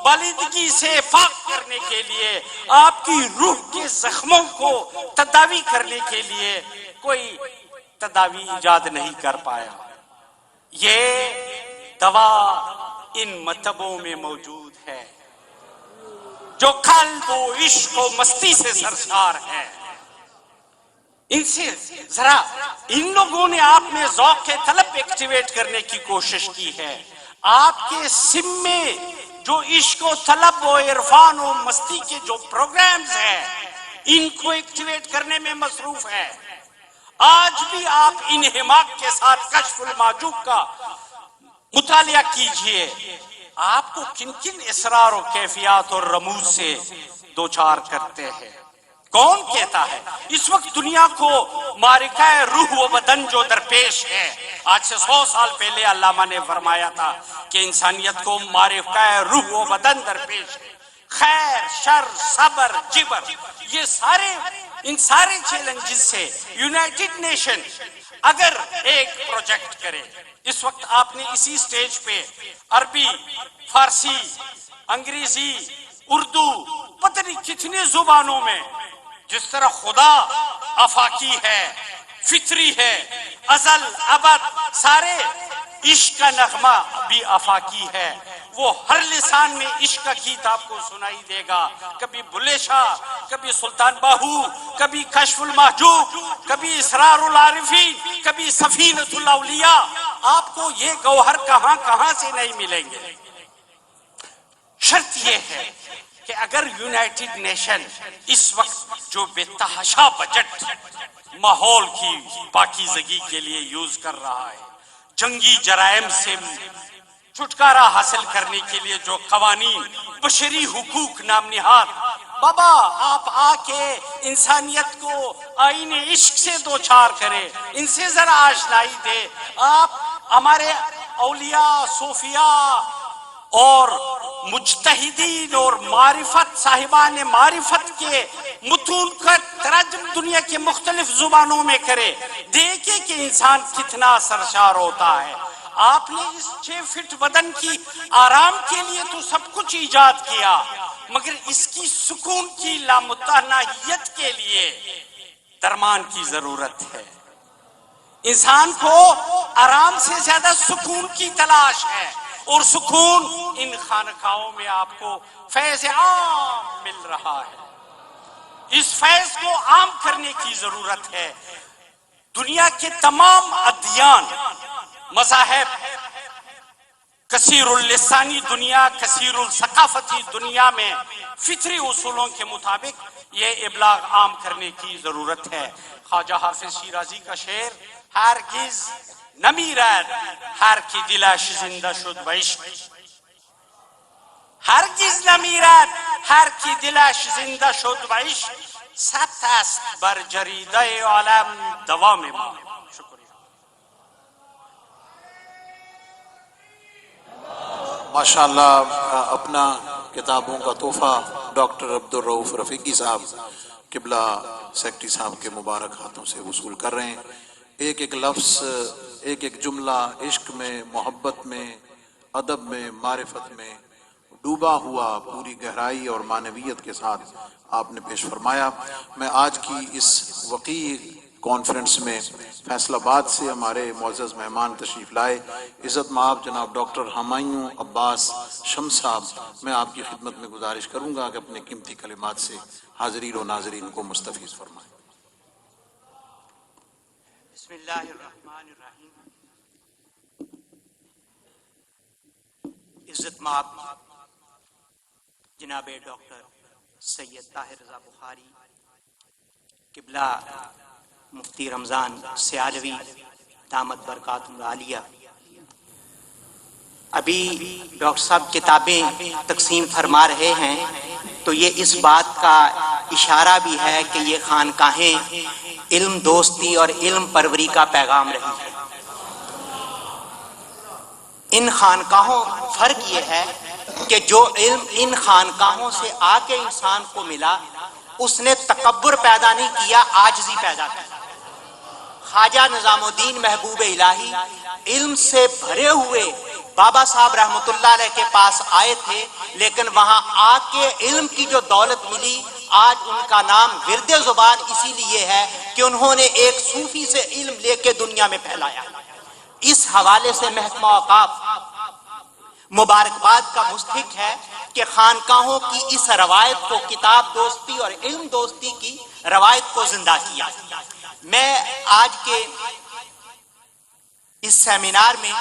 بالادگی سے پاک کرنے کے لیے، آپ کی روح کے زخموں کو تداوی کرنے کے لیے کوئی تداوی ایجاد نہیں کر پایا۔ یہ دوا ان مطبوں میں موجود ہے جو قلب و عشق و مستی سے سرشار ہے۔ ان سے ذرا ان لوگوں نے آپ میں ذوق طلب ایکٹیویٹ کرنے کی کوشش کی ہے۔ آپ کے سم میں جو عشق و طلب و عرفان و مستی کے جو پروگرامز ہیں، ان کو ایکٹیویٹ کرنے میں مصروف ہے۔ آج بھی آپ انہماک کے ساتھ کشف المحجوب کا مطالعہ کیجئے، آپ کو کن کن اسرار و کیفیات اور رموز سے دوچار کرتے ہیں۔ کون کہتا ہے اس وقت دنیا کو معرکہ روح و بدن جو درپیش ہے؟ آج سے 100 سال پہلے علامہ نے فرمایا تھا کہ انسانیت کو معرکہ روح و بدن درپیش ہے۔ خیر، شر، صبر، جبر، یہ ان سارے چیلنجز سے یونائٹڈ نیشن اگر ایک پروجیکٹ کرے، اس وقت آپ نے اسی سٹیج پہ عربی، فارسی، انگریزی، اردو، پتہ نہیں کتنی زبانوں میں، جس طرح خدا آفاقی ہے، فطری ہے، ازل ابد، سارے عشق کا نغمہ بھی آفاقی ہے، وہ ہر لسان میں عشق کا گیت آپ کو سنائی دے گا۔ کبھی بلے شاہ، کبھی سلطان باہو، کبھی کشف المحجوب، کبھی اسرار العارفین، کبھی سفینۃ الاولیاء۔ آپ کو یہ گوہر کہاں کہاں سے نہیں ملیں گے۔ شرط یہ ہے کہ اگر یونائٹڈ نیشن اس وقت جو بے تحاشا بجٹ ماحول کی پاکیزگی کے لیے یوز کر رہا ہے، جنگی جرائم سے چھٹکارا حاصل کرنے کے لیے جو قوانین، بشری حقوق نام نہاد، بابا آپ آ کے انسانیت کو آئین عشق سے دوچار کرے، ان سے ذرا آشنائی دے۔ آپ ہمارے اولیاء، صوفیاء اور مجتہدین اور معرفت، صاحبان معرفت کے متون کا ترجم دنیا کے مختلف زبانوں میں کرے، دیکھیں کہ انسان کتنا سرشار ہوتا ہے۔ آپ نے اس 6 فٹ بدن کی آرام کے لیے تو سب کچھ ایجاد کیا، مگر اس کی سکون کی لامتناہیت کے لیے درمان کی ضرورت ہے۔ انسان کو آرام سے زیادہ سکون کی تلاش ہے، اور سکون ان خانقاہوں میں آپ کو فیض عام مل رہا ہے۔ اس فیض کو عام کرنے کی ضرورت ہے۔ دنیا کے تمام ادیان، مذاہب کثیر اللسانی دنیا، کثیر الثقافتی دنیا میں فطری اصولوں کے مطابق یہ ابلاغ عام کرنے کی ضرورت ہے۔ خواجہ حافظ شیرازی کا شعر، ہرگز نمیرد ہر کی دلش زندہ شد و عشق، ہرگز نمیرد ہر کی دلش زندہ شد و عشق، ثبت است بر جریده عالم دوام ما۔ شکریہ۔ ماشاءاللہ اپنا کتابوں کا تحفہ ڈاکٹر عبدالرؤف رفیقی صاحب قبلہ سیکٹری صاحب کے مبارک ہاتھوں سے وصول کر رہے ہیں۔ ایک ایک لفظ، ایک ایک جملہ عشق میں، محبت میں، ادب میں، معرفت میں ڈوبا ہوا پوری گہرائی اور معنویت کے ساتھ آپ نے پیش فرمایا۔ میں آج کی اس وقیع کانفرنس میں فیصل آباد سے ہمارے معزز مہمان تشریف لائے عزت مآب جناب ڈاکٹر ہمایوں عباس شمس صاحب، میں آپ کی خدمت میں گزارش کروں گا کہ اپنے قیمتی کلمات سے حاضرین و ناظرین کو مستفیض فرمائیں۔ بسم اللہ الرحمن الرحیم۔ عزت مآب جناب ڈاکٹر سید طاہر رضا بخاری، قبلہ مفتی رمضان سیالوی دامت برکاتہم العالیہ، ابھی ڈاکٹر صاحب کتابیں تقسیم فرما رہے ہیں تو یہ اس بات کا اشارہ بھی ہے کہ یہ خانقاہیں علم دوستی اور علم پروری کا پیغام رہی ہے۔ ان خانقاہوں فرق یہ ہے کہ جو علم ان خانقاہوں سے آ کے انسان کو ملا اس نے تکبر پیدا نہیں کیا، عاجزی پیدا کی۔ خواجہ نظام الدین محبوب الہی علم سے بھرے ہوئے بابا صاحب رحمۃ اللہ علیہ کے پاس آئے تھے، لیکن وہاں آ کے علم کی جو دولت ملی، آج ان کا نام ورد زبان اسی لیے ہے کہ انہوں نے ایک صوفی سے علم لے کے دنیا میں پھیلایا۔ اس حوالے سے محکمہ اوقاف مبارکباد کا مستحق ہے کہ خانقاہوں کی اس روایت کو، کتاب دوستی اور علم دوستی کی روایت کو زندہ کیا۔ میں آج کے اس سیمینار میں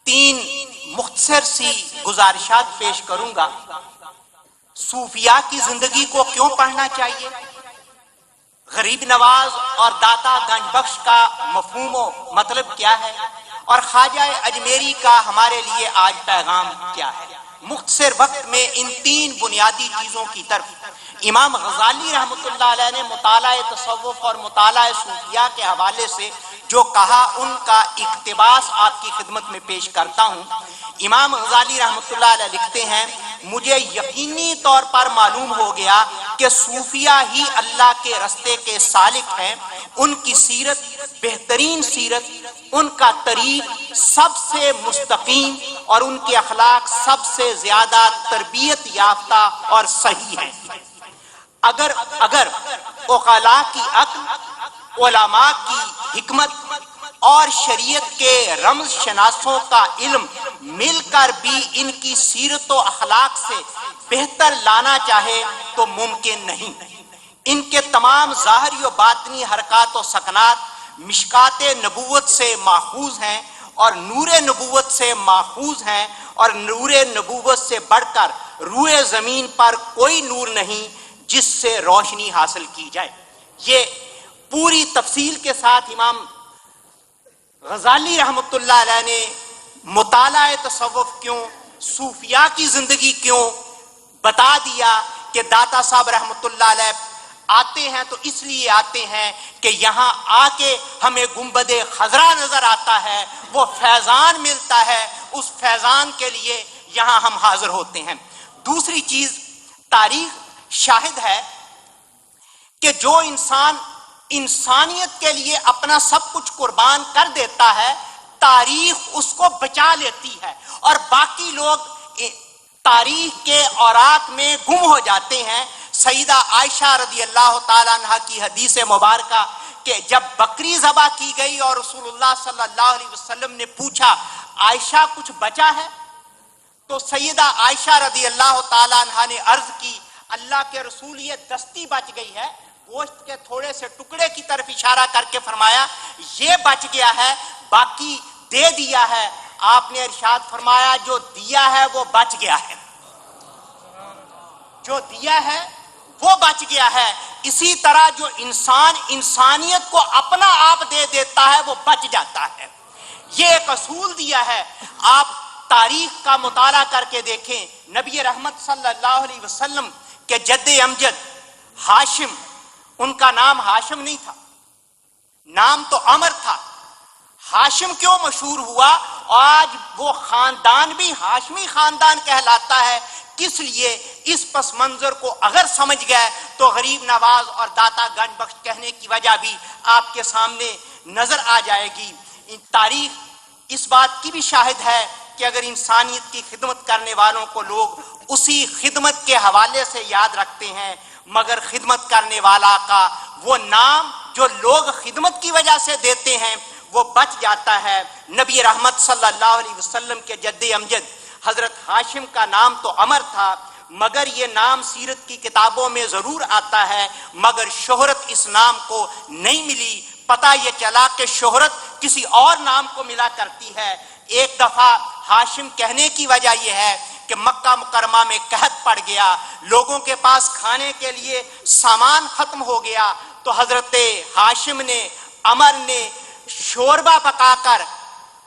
3 مختصر سی گزارشات پیش کروں گا۔ صوفیاء کی زندگی کو کیوں پڑھنا چاہیے، غریب نواز اور داتا گنج بخش کا مفہوم و مطلب کیا ہے، اور خواجہ اجمیری کا ہمارے لیے آج پیغام کیا ہے۔ مختصر وقت میں ان 3 بنیادی چیزوں کی طرف امام غزالی رحمۃ اللہ علیہ نے مطالعہ تصوف اور مطالعہ صوفیاء کے حوالے سے جو کہا، ان کا اقتباس آپ کی خدمت میں پیش کرتا ہوں۔ امام غزالی رحمۃ اللہ علیہ لکھتے ہیں، مجھے یقینی طور پر معلوم ہو گیا کہ صوفیاء ہی اللہ کے رستے کے سالک ہیں۔ ان کی سیرت بہترین سیرت، ان کا طریق سب سے مستقیم اور ان کے اخلاق سب سے زیادہ تربیت یافتہ اور صحیح ہیں۔ اگر عقلاء کی عقل، علماء کی حکمت اور شریعت کے رمز شناسوں کا علم مل کر بھی ان کی سیرت و اخلاق سے بہتر لانا چاہے تو ممکن نہیں۔ ان کے تمام ظاہری و باطنی حرکات و سکنات مشکات نبوت سے ماخوذ ہیں اور نور نبوت سے ماخوذ ہیں، اور نور نبوت سے بڑھ کر روئے زمین پر کوئی نور نہیں جس سے روشنی حاصل کی جائے۔ یہ پوری تفصیل کے ساتھ امام غزالی رحمۃ اللہ علیہ نے مطالعہ تصوف کیوں، صوفیاء کی زندگی کیوں بتا دیا کہ داتا صاحب رحمۃ اللہ علیہ آتے ہیں تو اس لیے آتے ہیں کہ یہاں آ کے ہمیں گنبد خضرا نظر آتا ہے، وہ فیضان ملتا ہے، اس فیضان کے لیے یہاں ہم حاضر ہوتے ہیں۔ دوسری چیز، تاریخ شاہد ہے کہ جو انسان انسانیت کے لیے اپنا سب کچھ قربان کر دیتا ہے، تاریخ اس کو بچا لیتی ہے، اور باقی لوگ تاریخ کے اوراق میں گم ہو جاتے ہیں۔ سیدہ عائشہ رضی اللہ تعالیٰ عنہ کی حدیث مبارکہ کہ جب بکری ذبح کی گئی اور رسول اللہ صلی اللہ علیہ وسلم نے پوچھا، عائشہ کچھ بچا ہے؟ تو سیدہ عائشہ رضی اللہ تعالیٰ عنہ نے عرض کی، اللہ کے رسول یہ دستی بچ گئی ہے۔ گوشت کے تھوڑے سے ٹکڑے کی طرف اشارہ کر کے فرمایا، یہ بچ گیا ہے، باقی دے دیا ہے۔ آپ نے ارشاد فرمایا جو دیا ہے وہ بچ گیا ہے، جو دیا ہے وہ بچ گیا ہے۔ اسی طرح جو انسان انسانیت کو اپنا آپ دے دیتا ہے وہ بچ جاتا ہے۔ یہ ایک اصول دیا ہے۔ آپ تاریخ کا مطالعہ کر کے دیکھیں، نبی رحمت صلی اللہ علیہ وسلم کے جد امجد ہاشم، ان کا نام ہاشم نہیں تھا، نام تو عمر تھا۔ ہاشم کیوں مشہور ہوا؟ آج وہ خاندان بھی ہاشمی خاندان کہلاتا ہے۔ کس لیے؟ اس پس منظر کو اگر سمجھ گئے تو غریب نواز اور داتا گنج بخش کہنے کی وجہ بھی آپ کے سامنے نظر آ جائے گی۔ تاریخ اس بات کی بھی شاہد ہے کہ اگر انسانیت کی خدمت کرنے والوں کو لوگ اسی خدمت کے حوالے سے یاد رکھتے ہیں، مگر خدمت کرنے والا کا وہ نام جو لوگ خدمت کی وجہ سے دیتے ہیں وہ بچ جاتا ہے۔ نبی رحمت صلی اللہ علیہ وسلم کے جد امجد حضرت ہاشم کا نام تو عمر تھا، مگر یہ نام سیرت کی کتابوں میں ضرور آتا ہے، مگر شہرت اس نام کو نہیں ملی۔ پتہ یہ چلا کہ شہرت کسی اور نام کو ملا کرتی ہے۔ ایک دفعہ ہاشم کہنے کی وجہ یہ ہے کہ مکہ مکرمہ میں قحط پڑ گیا، لوگوں کے پاس کھانے کے لیے سامان ختم ہو گیا، تو حضرت ہاشم نے، عمر نے شوربہ پکا کر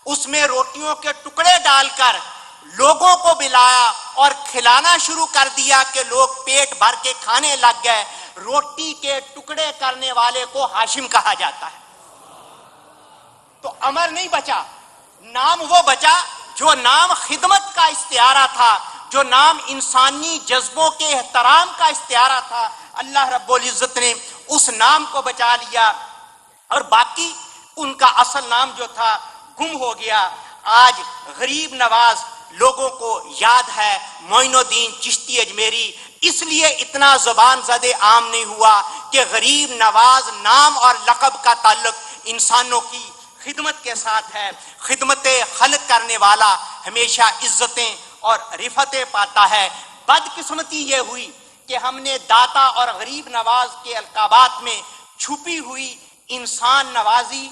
اس میں روٹیوں کے ٹکڑے ڈال کر لوگوں کو بلایا اور کھلانا شروع کر دیا کہ لوگ پیٹ بھر کے کھانے لگ گئے۔ روٹی کے ٹکڑے کرنے والے کو ہاشم کہا جاتا ہے۔ تو عمر نہیں بچا، نام وہ بچا جو نام خدمت کا استعارہ تھا، جو نام انسانی جذبوں کے احترام کا استعارہ تھا۔ اللہ رب العزت نے اس نام کو بچا لیا اور باقی ان کا اصل نام جو تھا گم ہو گیا۔ آج غریب نواز لوگوں کو یاد ہے، معین الدین چشتی اجمیری اس لیے اتنا زبان زد عام نہیں ہوا کہ غریب نواز نام اور لقب کا تعلق انسانوں کی خدمت کے ساتھ ہے۔ خدمت خلق کرنے والا ہمیشہ عزتیں اور رفتیں پاتا ہے۔ بدقسمتی یہ ہوئی کہ ہم نے داتا اور غریب نواز کے القابات میں چھپی ہوئی انسان نوازی،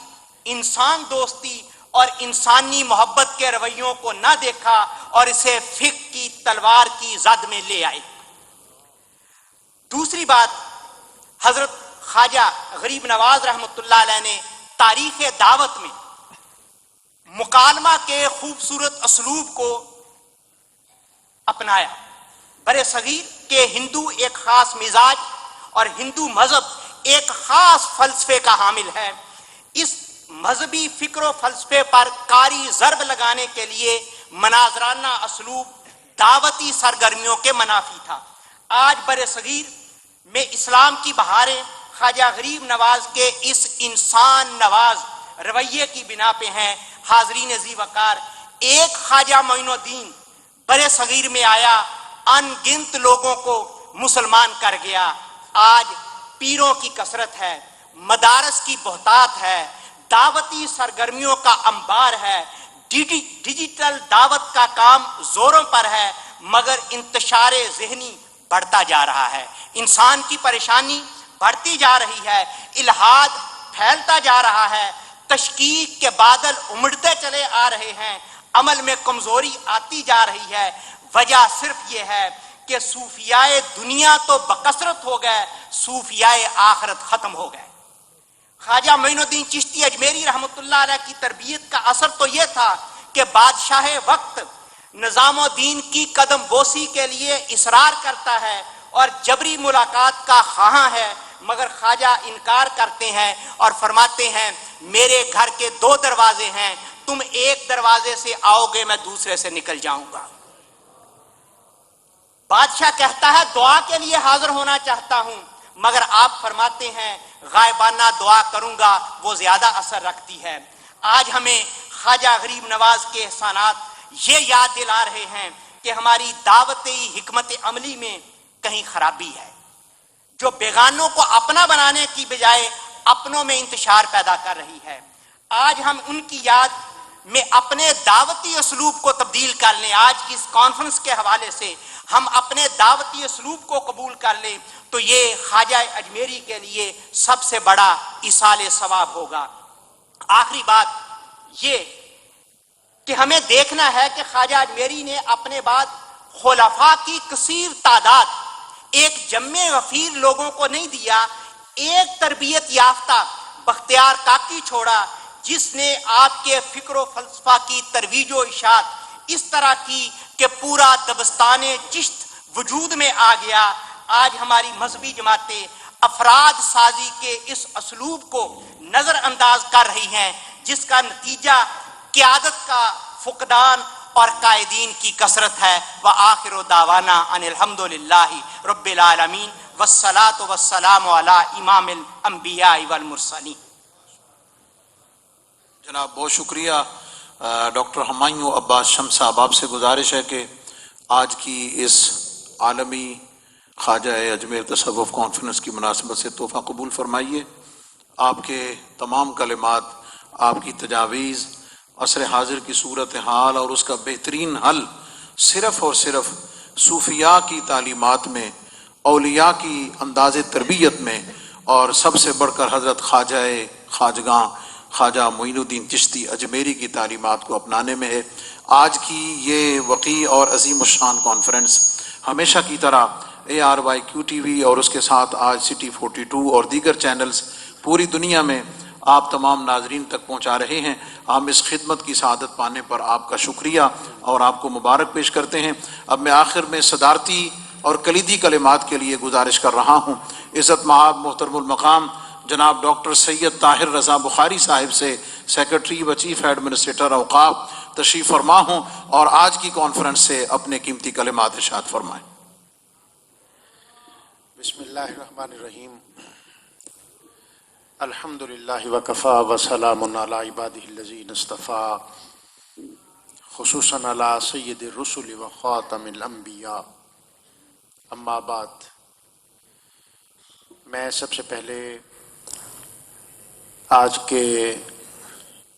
انسان دوستی اور انسانی محبت کے رویوں کو نہ دیکھا اور اسے فقہ کی تلوار کی زد میں لے آئے۔ دوسری بات، حضرت خواجہ غریب نواز رحمۃ اللہ علیہ نے تاریخ دعوت میں مکالمہ کے خوبصورت اسلوب کو اپنایا۔ برے صغیر کے ہندو ایک خاص مزاج اور ہندو مذہب ایک خاص فلسفے کا حامل ہے۔ اس مذہبی فکر و فلسفے پر کاری ضرب لگانے کے لیے مناظرانہ اسلوب دعوتی سرگرمیوں کے منافی تھا۔ آج برے صغیر میں اسلام کی بہاریں خواجہ غریب نواز کے اس انسان نواز رویے کی بنا پہ ہیں۔ حاضرین ذی وقار، ایک خواجہ معین الدین برے صغیر میں آیا، ان گنت لوگوں کو مسلمان کر گیا۔ آج پیروں کی کثرت ہے، مدارس کی بہتات ہے، دعوتی سرگرمیوں کا انبار ہے، ڈیجیٹل دعوت کا کام زوروں پر ہے، مگر انتشار ذہنی بڑھتا جا رہا ہے، انسان کی پریشانی بڑھتی جا رہی ہے، الحاد پھیلتا جا رہا ہے، تشکیک کے بادل امڑتے چلے آ رہے ہیں، عمل میں کمزوری آتی جا رہی ہے۔ وجہ صرف یہ ہے کہ صوفیاء دنیا تو بکثرت ہو گئے، صوفیاء آخرت ختم ہو گئے۔ خواجہ معین الدین چشتی اجمیری رحمۃ اللہ علیہ کی تربیت کا اثر تو یہ تھا کہ بادشاہ وقت نظام الدین کی قدم بوسی کے لیے اصرار کرتا ہے اور جبری ملاقات کا خواہاں ہے، مگر خواجہ انکار کرتے ہیں اور فرماتے ہیں میرے گھر کے 2 دروازے ہیں، تم ایک دروازے سے آؤ گے میں دوسرے سے نکل جاؤں گا۔ بادشاہ کہتا ہے دعا کے لیے حاضر ہونا چاہتا ہوں، مگر آپ فرماتے ہیں غائبانہ دعا کروں گا وہ زیادہ اثر رکھتی ہے۔ آج ہمیں خواجہ غریب نواز کے احسانات یہ یاد دلا رہے ہیں کہ ہماری دعوتی حکمت عملی میں کہیں خرابی ہے، جو بیگانوں کو اپنا بنانے کی بجائے اپنوں میں انتشار پیدا کر رہی ہے۔ آج ہم ان کی یاد میں اپنے دعوتی اسلوب کو تبدیل کر لیں۔ آج کی اس کانفرنس کے حوالے سے ہم اپنے دعوتی اسلوب کو قبول کر لیں تو یہ خواجہ اجمیری کے لیے سب سے بڑا ایصال ثواب ہوگا۔ آخری بات یہ کہ کہ ہمیں دیکھنا ہے کہ خواجہ اجمیری نے اپنے بعد خلفاء کی کثیر تعداد ایک جمع وفیر لوگوں کو نہیں دیا، ایک تربیت یافتہ بختیار کاکی چھوڑا جس نے آپ کے فکر و فلسفہ کی ترویج و اشاعت اس طرح کی کہ پورا دبستان چشت وجود میں آ گیا۔ آج ہماری مذہبی جماعتیں افراد سازی کے اس اسلوب کو نظر انداز کر رہی ہیں، جس کا نتیجہ قیادت کا فقدان اور قائدین کی کثرت ہے۔ وآخر دعوانا ان الحمدللہ رب العالمین والصلاة والسلام علی امام الانبیاء والمرسلین۔ جناب بہت شکریہ ڈاکٹر ہمایوں عباس شمس صاحب، آپ سے گزارش ہے کہ آج کی اس عالمی خواجہ اجمیر تصوف کانفرنس کی مناسبت سے تحفہ قبول فرمائیے۔ آپ کے تمام کلمات، آپ کی تجاویز عصر حاضر کی صورتحال اور اس کا بہترین حل صرف اور صرف صوفیاء کی تعلیمات میں، اولیاء کی انداز تربیت میں، اور سب سے بڑھ کر حضرت خواجگاں خواجہ معین الدین چشتی اجمیری کی تعلیمات کو اپنانے میں ہے۔ آج کی یہ وقیع اور عظیم الشان کانفرنس ہمیشہ کی طرح ARYQ-TV اور اس کے ساتھ آج City 42 اور دیگر چینلز پوری دنیا میں آپ تمام ناظرین تک پہنچا رہے ہیں۔ ہم اس خدمت کی سعادت پانے پر آپ کا شکریہ اور آپ کو مبارک پیش کرتے ہیں۔ اب میں آخر میں صدارتی اور کلیدی کلمات کے لیے گزارش کر رہا ہوں۔ عزت مآب محترم المقام جناب ڈاکٹر سید طاہر رضا بخاری صاحب سے سیکرٹری و چیف ایڈمنسٹریٹر اوقاف تشریف فرما ہوں اور آج کی کانفرنس سے اپنے قیمتی کلمات ارشاد فرمائیں۔ بسم اللہ الرحمن الرحیم۔ الحمدللہ وکفا وسلام علی عبادہ الذین اصطفیٰ، خصوصاً علی سید الرسل و خاتم الانبیاء، اما بعد۔ میں سب سے پہلے آج کے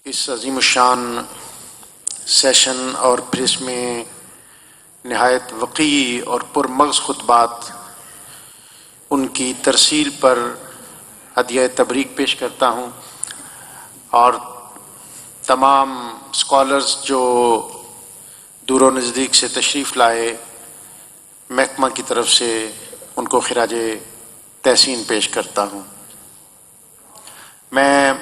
اس عظیم الشان سیشن اور پھر اس میں نہایت وقیع اور پرمغز خطبات ان کی ترسیل پر ہدیہ تبریک پیش کرتا ہوں، اور تمام اسکالرز جو دور و نزدیک سے تشریف لائے محکمہ کی طرف سے ان کو خراج تحسین پیش کرتا ہوں۔ میں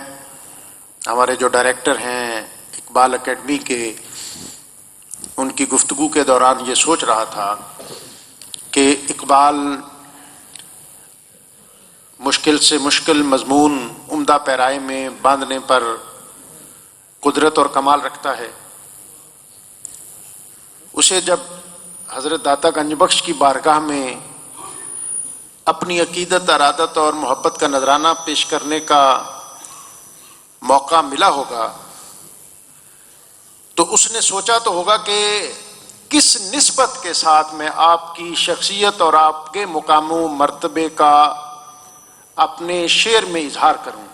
ہمارے جو ڈائریکٹر ہیں اقبال اکیڈمی کے، ان کی گفتگو کے دوران یہ سوچ رہا تھا کہ اقبال مشکل سے مشکل مضمون عمدہ پیرائے میں باندھنے پر قدرت اور کمال رکھتا ہے۔ اسے جب حضرت داتا گنج بخش کی بارگاہ میں اپنی عقیدت، ارادت اور محبت کا نذرانہ پیش کرنے کا موقع ملا ہوگا تو اس نے سوچا تو ہوگا کہ کس نسبت کے ساتھ میں آپ کی شخصیت اور آپ کے مقام و مرتبے کا اپنے شعر میں اظہار کروں۔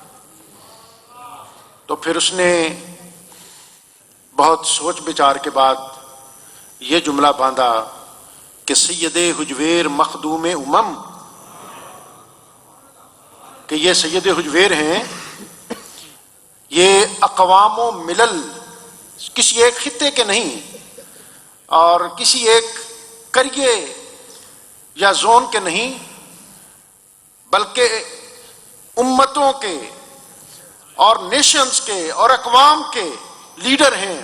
تو پھر اس نے بہت سوچ بچار کے بعد یہ جملہ باندھا کہ سید حجویر مخدوم امم، کہ یہ سید حجویر ہیں، یہ اقوام و ملل، کسی ایک خطے کے نہیں اور کسی ایک قریے یا زون کے نہیں، بلکہ امتوں کے اور نیشنز کے اور اقوام کے لیڈر ہیں۔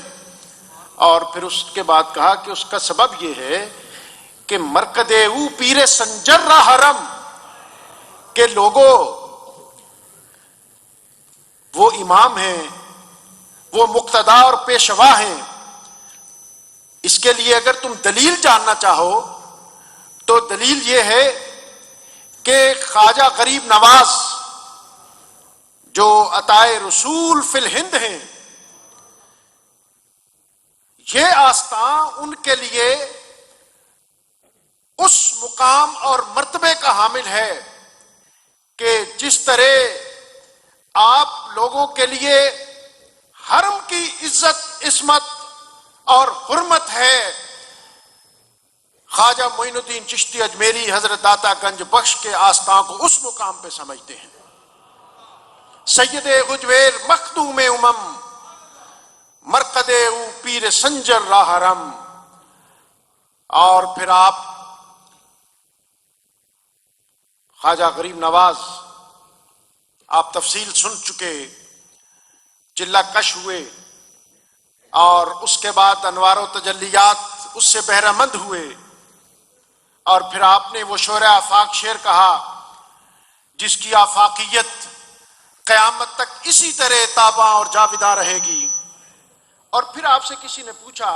اور پھر اس کے بعد کہا کہ اس کا سبب یہ ہے کہ مرکد او پیر سنجر را حرم، کہ لوگوں وہ امام ہیں، وہ مقتدا اور پیشوا ہیں۔ اس کے لیے اگر تم دلیل جاننا چاہو تو دلیل یہ ہے کہ خواجہ غریب نواز جو عطائے رسول فی الہند ہیں، یہ آستان ان کے لیے اس مقام اور مرتبے کا حامل ہے کہ جس طرح آپ لوگوں کے لیے حرم کی عزت، عصمت اور حرمت ہے، خواجہ معین الدین چشتی اجمیری حضرت داتا گنج بخش کے آستان کو اس مقام پہ سمجھتے ہیں۔ سید حجویر مخدوم امم، مرقدے او پیر سنجر راہ رم، اور پھر آپ خواجہ غریب نواز، آپ تفصیل سن چکے، چلہ کش ہوئے، اور اس کے بعد انوار و تجلیات اس سے بہرہ مند ہوئے، اور پھر آپ نے وہ شعر آفاق شعر کہا جس کی آفاقیت قیامت تک اسی طرح تاباں اور جاوداں رہے گی۔ اور پھر آپ سے کسی نے پوچھا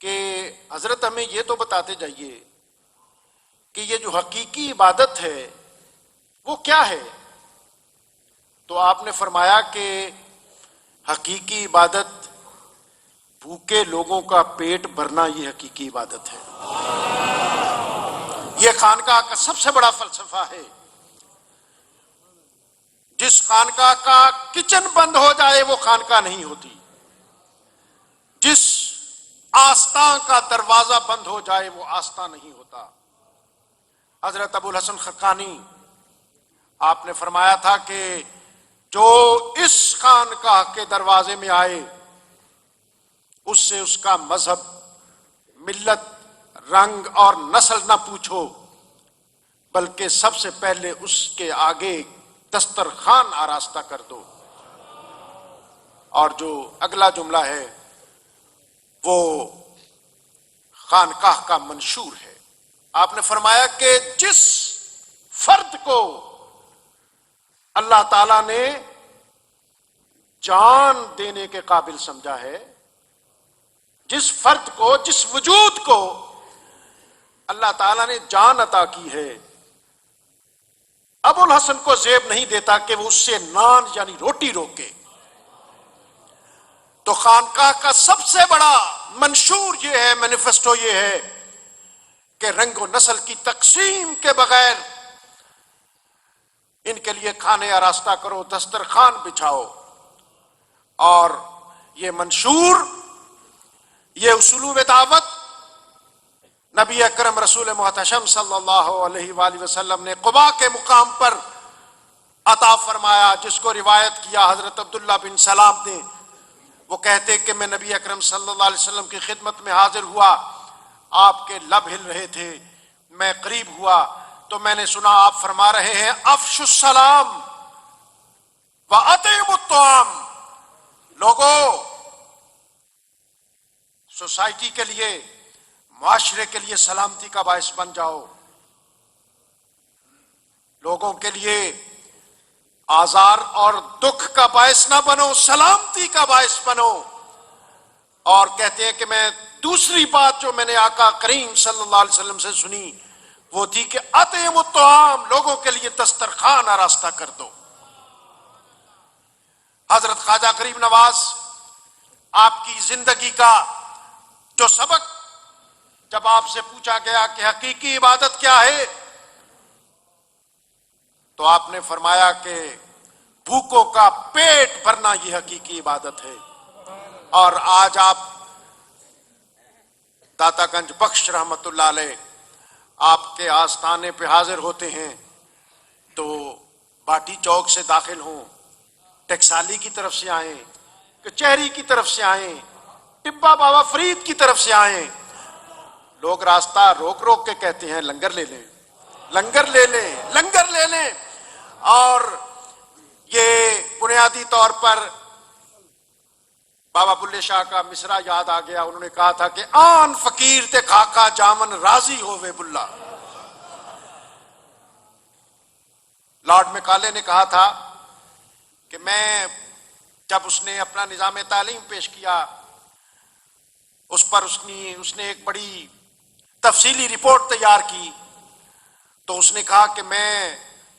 کہ حضرت ہمیں یہ تو بتاتے جائیے کہ یہ جو حقیقی عبادت ہے وہ کیا ہے؟ تو آپ نے فرمایا کہ حقیقی عبادت بھوکے لوگوں کا پیٹ بھرنا، یہ حقیقی عبادت ہے۔ یہ خانقاہ کا سب سے بڑا فلسفہ ہے۔ جس خانقاہ کا کچن بند ہو جائے وہ خانقاہ نہیں ہوتی، جس آستان کا دروازہ بند ہو جائے وہ آستان نہیں ہوتا۔ حضرت ابو الحسن خقانی آپ نے فرمایا تھا کہ جو اس خانقاہ کے دروازے میں آئے اس سے اس کا مذہب، ملت، رنگ اور نسل نہ پوچھو، بلکہ سب سے پہلے اس کے آگے دسترخوان آراستہ کر دو۔ اور جو اگلا جملہ ہے وہ خانقاہ کا منشور ہے۔ آپ نے فرمایا کہ جس فرد کو اللہ تعالیٰ نے جان دینے کے قابل سمجھا ہے، جس فرد کو، جس وجود کو اللہ تعالیٰ نے جان عطا کی ہے، ابو الحسن کو زیب نہیں دیتا کہ وہ اس سے نان یعنی روٹی روکے۔ تو خانقاہ کا سب سے بڑا منشور یہ ہے، مینیفیسٹو یہ ہے کہ رنگ و نسل کی تقسیم کے بغیر ان کے لیے کھانے آراستہ کرو، دسترخوان بچھاؤ۔ اور یہ منشور، یہ اسلوب دعوت نبی اکرم رسول محتشم صلی اللہ علیہ وآلہ وسلم نے قباء کے مقام پر عطا فرمایا، جس کو روایت کیا حضرت عبداللہ بن سلام نے۔ وہ کہتے کہ میں نبی اکرم صلی اللہ علیہ وسلم کی خدمت میں حاضر ہوا، آپ کے لب ہل رہے تھے، میں قریب ہوا تو میں نے سنا آپ فرما رہے ہیں افشوا السلام وَأَطْعِمُوا الطَّعَامَ۔ لوگوں، سوسائٹی کے لیے، معاشرے کے لیے سلامتی کا باعث بن جاؤ، لوگوں کے لیے آزار اور دکھ کا باعث نہ بنو، سلامتی کا باعث بنو۔ اور کہتے ہیں کہ میں دوسری بات جو میں نے آقا کریم صلی اللہ علیہ وسلم سے سنی وہ تھی کہ اطعموا الطعام، لوگوں کے لیے دسترخوان آراستہ کر دو۔ حضرت خواجہ غریب نواز، آپ کی زندگی کا جو سبق، جب آپ سے پوچھا گیا کہ حقیقی عبادت کیا ہے تو آپ نے فرمایا کہ بھوکوں کا پیٹ بھرنا یہ حقیقی عبادت ہے۔ اور آج آپ داتا گنج بخش رحمت اللہ علیہ آپ کے آستانے پہ حاضر ہوتے ہیں تو باٹی چوک سے داخل ہوں، ٹکسالی کی طرف سے آئیں، کچہری کی طرف سے آئیں، ٹبا بابا فرید کی طرف سے آئیں، لوگ راستہ روک روک کے کہتے ہیں لنگر لے لیں، لنگر لے لیں، لنگر لے لیں۔ اور یہ بنیادی طور پر بابا بلے شاہ کا مصرع یاد آ گیا، انہوں نے کہا تھا کہ آن فقیر تے خاکا جامن راضی ہووے بلا۔ لارڈ میکالے نے کہا تھا کہ میں، جب اس نے اپنا نظام تعلیم پیش کیا اس پر اس نے ایک بڑی تفصیلی رپورٹ تیار کی، تو اس نے کہا کہ میں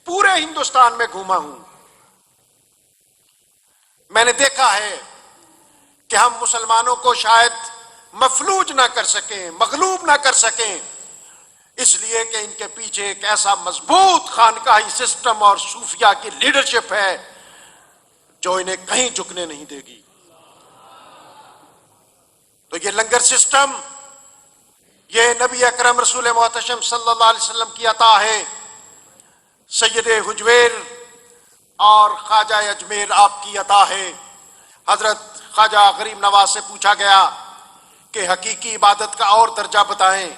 پورے ہندوستان میں گھوما ہوں، میں نے دیکھا ہے کہ ہم مسلمانوں کو شاید مفلوج نہ کر سکیں، مغلوب نہ کر سکیں، اس لیے کہ ان کے پیچھے ایک ایسا مضبوط خانقاہی سسٹم اور صوفیہ کی لیڈرشپ ہے جو انہیں کہیں جھکنے نہیں دے گی۔ تو یہ لنگر سسٹم، یہ نبی اکرم رسول محتشم صلی اللہ علیہ وسلم کی عطا ہے۔ سید حجویر اور خواجہ اجمیر آپ کی عطا ہے۔ حضرت خواجہ غریب نواز سے پوچھا گیا کہ حقیقی عبادت کا اور درجہ بتائیں،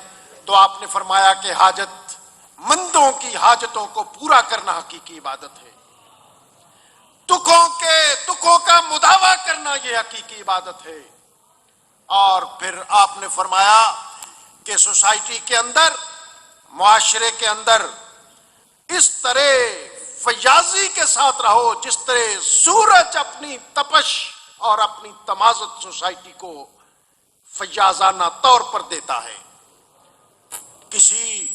تو آپ نے فرمایا کہ حاجت مندوں کی حاجتوں کو پورا کرنا حقیقی عبادت ہے، دکھوں کا مداوع کرنا یہ حقیقی عبادت ہے۔ اور پھر آپ نے فرمایا کہ سوسائٹی کے اندر، معاشرے کے اندر اس طرح فیاضی کے ساتھ رہو جس طرح سورج اپنی تپش اور اپنی تمازت سوسائٹی کو فیاضانہ طور پر دیتا ہے۔ کسی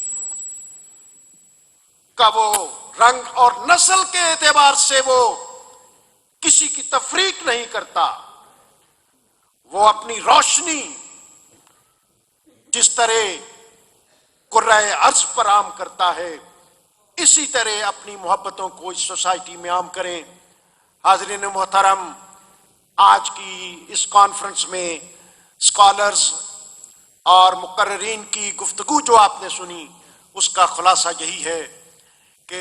کا وہ رنگ اور نسل کے اعتبار سے وہ کسی کی تفریق نہیں کرتا، وہ اپنی روشنی جس طرح قرۂ ارض پر عام کرتا ہے، اسی طرح اپنی محبتوں کو اس سوسائٹی میں عام کریں۔ حاضرین محترم، آج کی اس کانفرنس میں اسکالرز اور مقررین کی گفتگو جو آپ نے سنی، اس کا خلاصہ یہی ہے کہ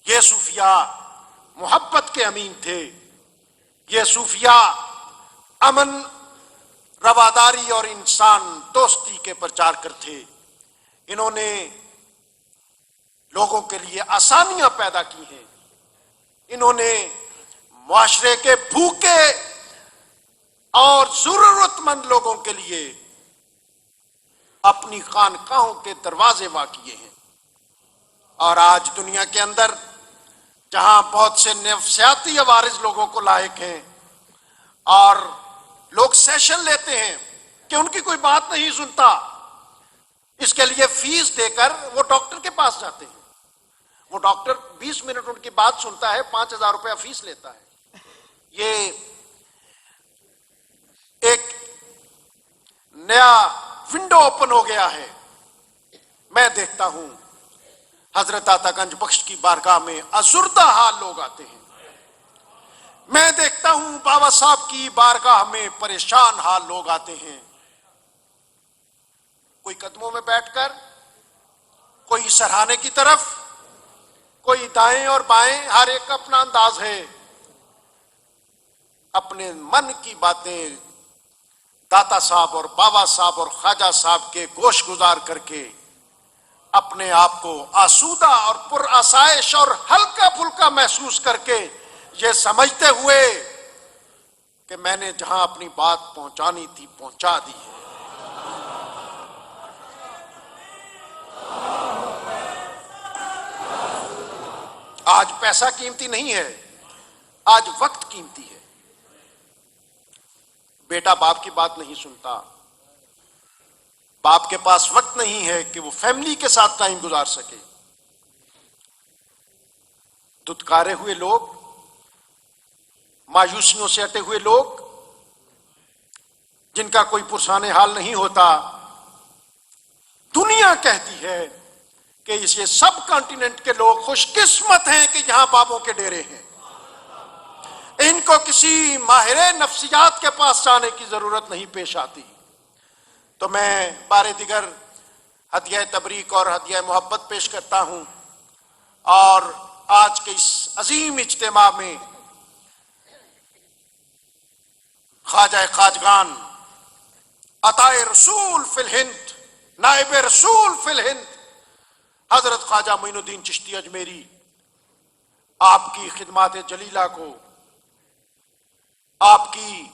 یہ صوفیاء محبت کے امین تھے، یہ صوفیاء امن، رواداری اور انسان دوستی کے پرچارکر تھے۔ انہوں نے لوگوں کے لیے آسانیاں پیدا کی ہیں، انہوں نے معاشرے کے بھوکے اور ضرورت مند لوگوں کے لیے اپنی خانقاہوں کے دروازے وا کیے ہیں۔ اور آج دنیا کے اندر جہاں بہت سے نفسیاتی عوارض لوگوں کو لاحق ہیں اور لوگ سیشن لیتے ہیں کہ ان کی کوئی بات نہیں سنتا، اس کے لیے فیس دے کر وہ ڈاکٹر کے پاس جاتے ہیں، وہ ڈاکٹر 20 منٹ ان کی بات سنتا ہے، 5,000 روپیہ فیس لیتا ہے۔ یہ ایک نیا ونڈو اوپن ہو گیا ہے۔ میں دیکھتا ہوں حضرت عطا گنج بخش کی بارگاہ میں ازردہ حال لوگ آتے ہیں، میں دیکھتا ہوں بابا صاحب کی بارگاہ میں پریشان حال لوگ آتے ہیں۔ کوئی قدموں میں بیٹھ کر، کوئی سرہانے کی طرف، کوئی دائیں اور بائیں، ہر ایک کا اپنا انداز ہے۔ اپنے من کی باتیں داتا صاحب اور بابا صاحب اور خواجہ صاحب کے گوش گزار کر کے اپنے آپ کو آسودہ اور پر آسائش اور ہلکا پھلکا محسوس کر کے یہ سمجھتے ہوئے کہ میں نے جہاں اپنی بات پہنچانی تھی پہنچا دی ہے۔ آج پیسہ قیمتی نہیں ہے، آج وقت قیمتی ہے۔ بیٹا باپ کی بات نہیں سنتا، باپ کے پاس وقت نہیں ہے کہ وہ فیملی کے ساتھ ٹائم گزار سکے۔ دھتکارے ہوئے لوگ، مایوسیوں سے اٹے ہوئے لوگ، جن کا کوئی پرسان حال نہیں ہوتا، دنیا کہتی ہے کہ یہ سب کانٹیننٹ کے لوگ خوش قسمت ہیں کہ یہاں بابوں کے ڈیرے ہیں، ان کو کسی ماہر نفسیات کے پاس جانے کی ضرورت نہیں پیش آتی۔ تو میں بار دیگر ہدیہ تبریک اور ہدیہ محبت پیش کرتا ہوں، اور آج کے اس عظیم اجتماع میں خواجہ خواجگان، عطائے رسول فی الہند، نائب رسول فی الہند حضرت خواجہ معین الدین چشتی اجمیری، آپ کی خدمات جلیلہ کو، آپ کی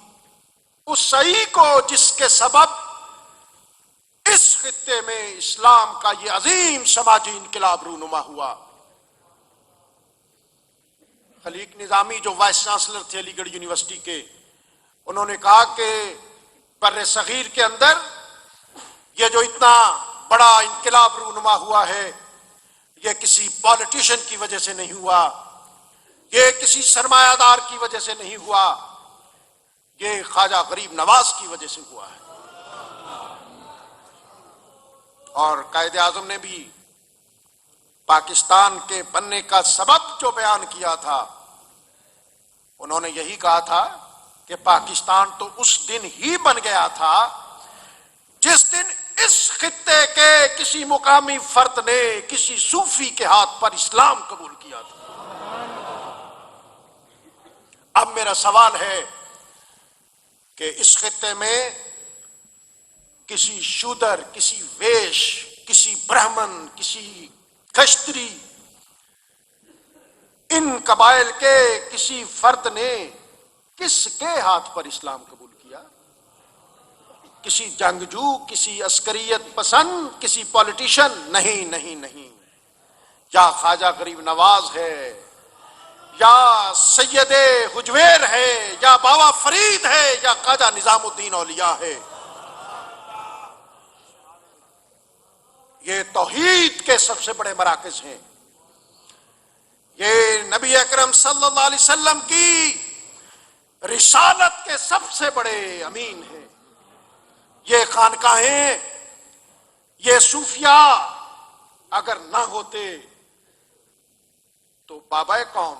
اس سعی کو جس کے سبب اس خطے میں اسلام کا یہ عظیم سماجی انقلاب رونما ہوا۔ خلیق نظامی جو وائس چانسلر تھے علی گڑھ یونیورسٹی کے، انہوں نے کہا کہ بر صغیر کے اندر یہ جو اتنا بڑا انقلاب رونما ہوا ہے، یہ کسی پالیٹیشین کی وجہ سے نہیں ہوا، یہ کسی سرمایہ دار کی وجہ سے نہیں ہوا، یہ خواجہ غریب نواز کی وجہ سے ہوا ہے۔ اور قائد اعظم نے بھی پاکستان کے بننے کا سبب جو بیان کیا تھا، انہوں نے یہی کہا تھا کہ پاکستان تو اس دن ہی بن گیا تھا جس دن اس خطے کے کسی مقامی فرد نے کسی صوفی کے ہاتھ پر اسلام قبول کیا تھا۔ اب میرا سوال ہے کہ اس خطے میں کسی شودر، کسی ویش، کسی برہمن، کسی کشتری، ان قبائل کے کسی فرد نے کس کے ہاتھ پر اسلام قبول کیا؟ کسی جنگجو، کسی عسکریت پسند، کسی پولیٹیشن؟ نہیں نہیں نہیں، یا خواجہ غریب نواز ہے، یا سید حجویر ہے، یا بابا فرید ہے، یا خواجہ نظام الدین اولیاء ہے۔ یہ توحید کے سب سے بڑے مراکز ہیں، یہ نبی اکرم صلی اللہ علیہ وسلم کی رسالت کے سب سے بڑے امین ہیں۔ یہ خانقاہیں، یہ صوفیاء اگر نہ ہوتے تو بابا قوم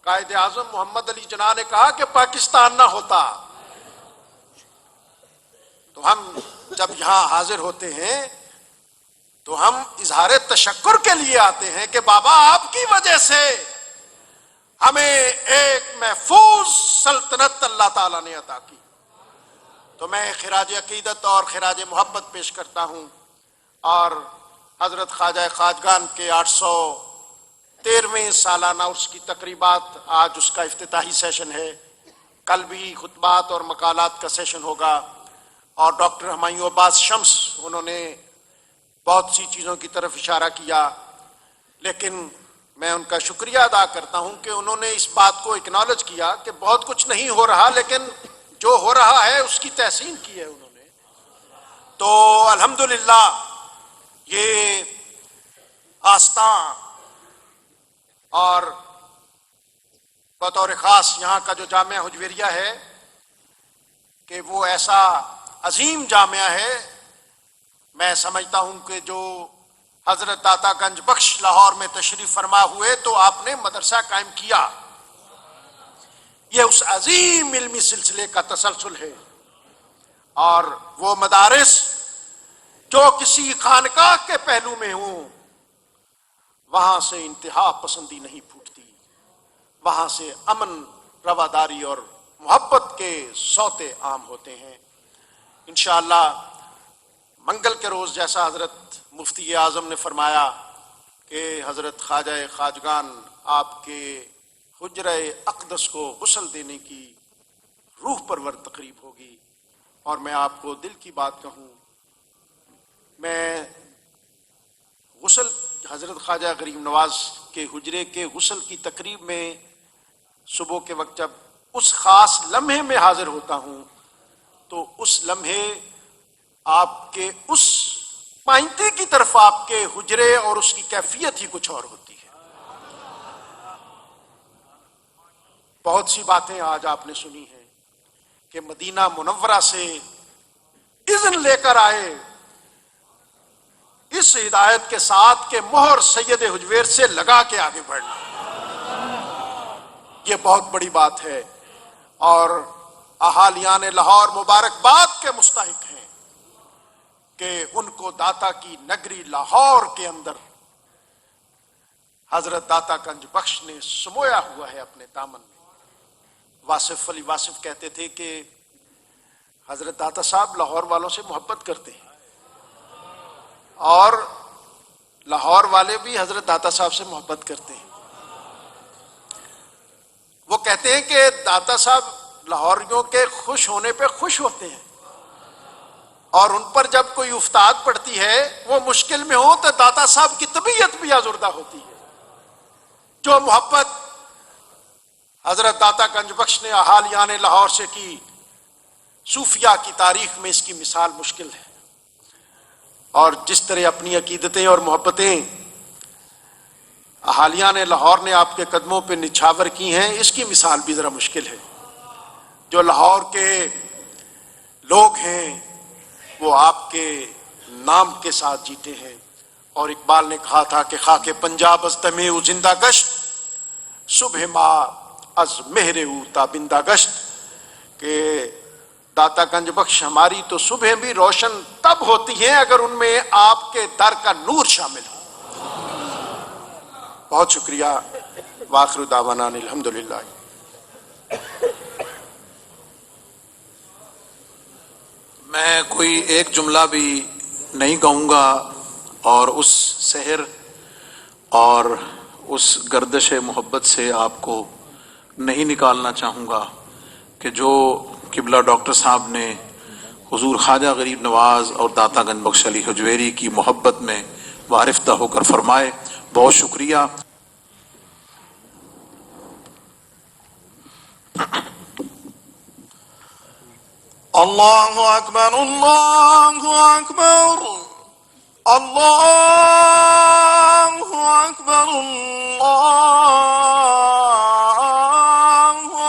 قائد اعظم محمد علی جناح نے کہا کہ پاکستان نہ ہوتا۔ تو ہم جب یہاں حاضر ہوتے ہیں تو ہم اظہار تشکر کے لیے آتے ہیں کہ بابا آپ کی وجہ سے ہمیں ایک محفوظ سلطنت اللہ تعالیٰ نے عطا کی۔ تو میں خراج عقیدت اور خراج محبت پیش کرتا ہوں، اور حضرت خواجہ خواجگان کے 813ویں سالانہ عرس کی تقریبات، آج اس کا افتتاحی سیشن ہے، کل بھی خطبات اور مقالات کا سیشن ہوگا، اور ڈاکٹر ہمایوں عباس شمس انہوں نے بہت سی چیزوں کی طرف اشارہ کیا، لیکن میں ان کا شکریہ ادا کرتا ہوں کہ انہوں نے اس بات کو اکنالج کیا کہ بہت کچھ نہیں ہو رہا، لیکن جو ہو رہا ہے اس کی تحسین کی ہے انہوں نے۔ تو الحمدللہ یہ آستان اور بطور خاص یہاں کا جو جامعہ حجویریہ ہے کہ وہ ایسا عظیم جامعہ ہے، میں سمجھتا ہوں کہ جو حضرت داتا گنج بخش لاہور میں تشریف فرما ہوئے تو آپ نے مدرسہ قائم کیا، یہ اس عظیم علمی سلسلے کا تسلسل ہے۔ اور وہ مدارس جو کسی خانقاہ کے پہلو میں ہوں، وہاں سے انتہا پسندی نہیں پھوٹتی، وہاں سے امن، رواداری اور محبت کے سوتے عام ہوتے ہیں۔ انشاءاللہ منگل کے روز جیسا حضرت مفتی اعظم نے فرمایا کہ حضرت خواجہ خواجگان آپ کے حجرہ اقدس کو غسل دینے کی روح پرور تقریب ہوگی، اور میں آپ کو دل کی بات کہوں، میں غسل حضرت خواجہ غریب نواز کے حجرے کے غسل کی تقریب میں صبح کے وقت جب اس خاص لمحے میں حاضر ہوتا ہوں تو اس لمحے آپ کے اس پائنتے کی طرف آپ کے حجرے اور اس کی کیفیت ہی کچھ اور ہوتی ہے۔ بہت سی باتیں آج آپ نے سنی ہیں کہ مدینہ منورہ سے اذن لے کر آئے، اس ہدایت کے ساتھ کہ مہر سید حجویر سے لگا کے آگے بڑھنا، یہ بہت بڑی بات ہے، اور اہالیان لاہور مبارکباد کے مستحق ہیں کہ ان کو داتا کی نگری لاہور کے اندر حضرت داتا گنج بخش نے سمویا ہوا ہے اپنے دامن میں۔ واصف علی واصف کہتے تھے کہ حضرت داتا صاحب لاہور والوں سے محبت کرتے ہیں، اور لاہور والے بھی حضرت داتا صاحب سے محبت کرتے ہیں۔ وہ کہتے ہیں کہ داتا صاحب لاہوریوں کے خوش ہونے پہ خوش ہوتے ہیں، اور ان پر جب کوئی افتاد پڑتی ہے، وہ مشکل میں ہو، تو داتا صاحب کی طبیعت بھی آزردہ ہوتی ہے۔ جو محبت حضرت داتا گنج بخش نے اہالیان لاہور سے کی، صوفیاء کی تاریخ میں اس کی مثال مشکل ہے، اور جس طرح اپنی عقیدتیں اور محبتیں اہالیان لاہور نے آپ کے قدموں پہ نچھاور کی ہیں، اس کی مثال بھی ذرا مشکل ہے۔ جو لاہور کے لوگ ہیں وہ آپ کے نام کے ساتھ جیتے ہیں، اور اقبال نے کہا تھا کہ خاک پنجاب از دمے او زندہ گشت، صبح ماہ از مہر او تابندہ گشت، کہ داتا گنج بخش ہماری تو صبح بھی روشن تب ہوتی ہیں اگر ان میں آپ کے در کا نور شامل ہو۔ بہت شکریہ، وآخر دعوانا الحمدللہ۔ میں کوئی ایک جملہ بھی نہیں کہوں گا اور اس سحر اور اس گردش محبت سے آپ کو نہیں نکالنا چاہوں گا کہ جو قبلہ ڈاکٹر صاحب نے حضور خواجہ غریب نواز اور داتا گنج بخش علی حجویری کی محبت میں وارفتہ ہو کر فرمائے. بہت شکریہ. اللہ اکبر اللہ اکبر اللہ اکبر اللہ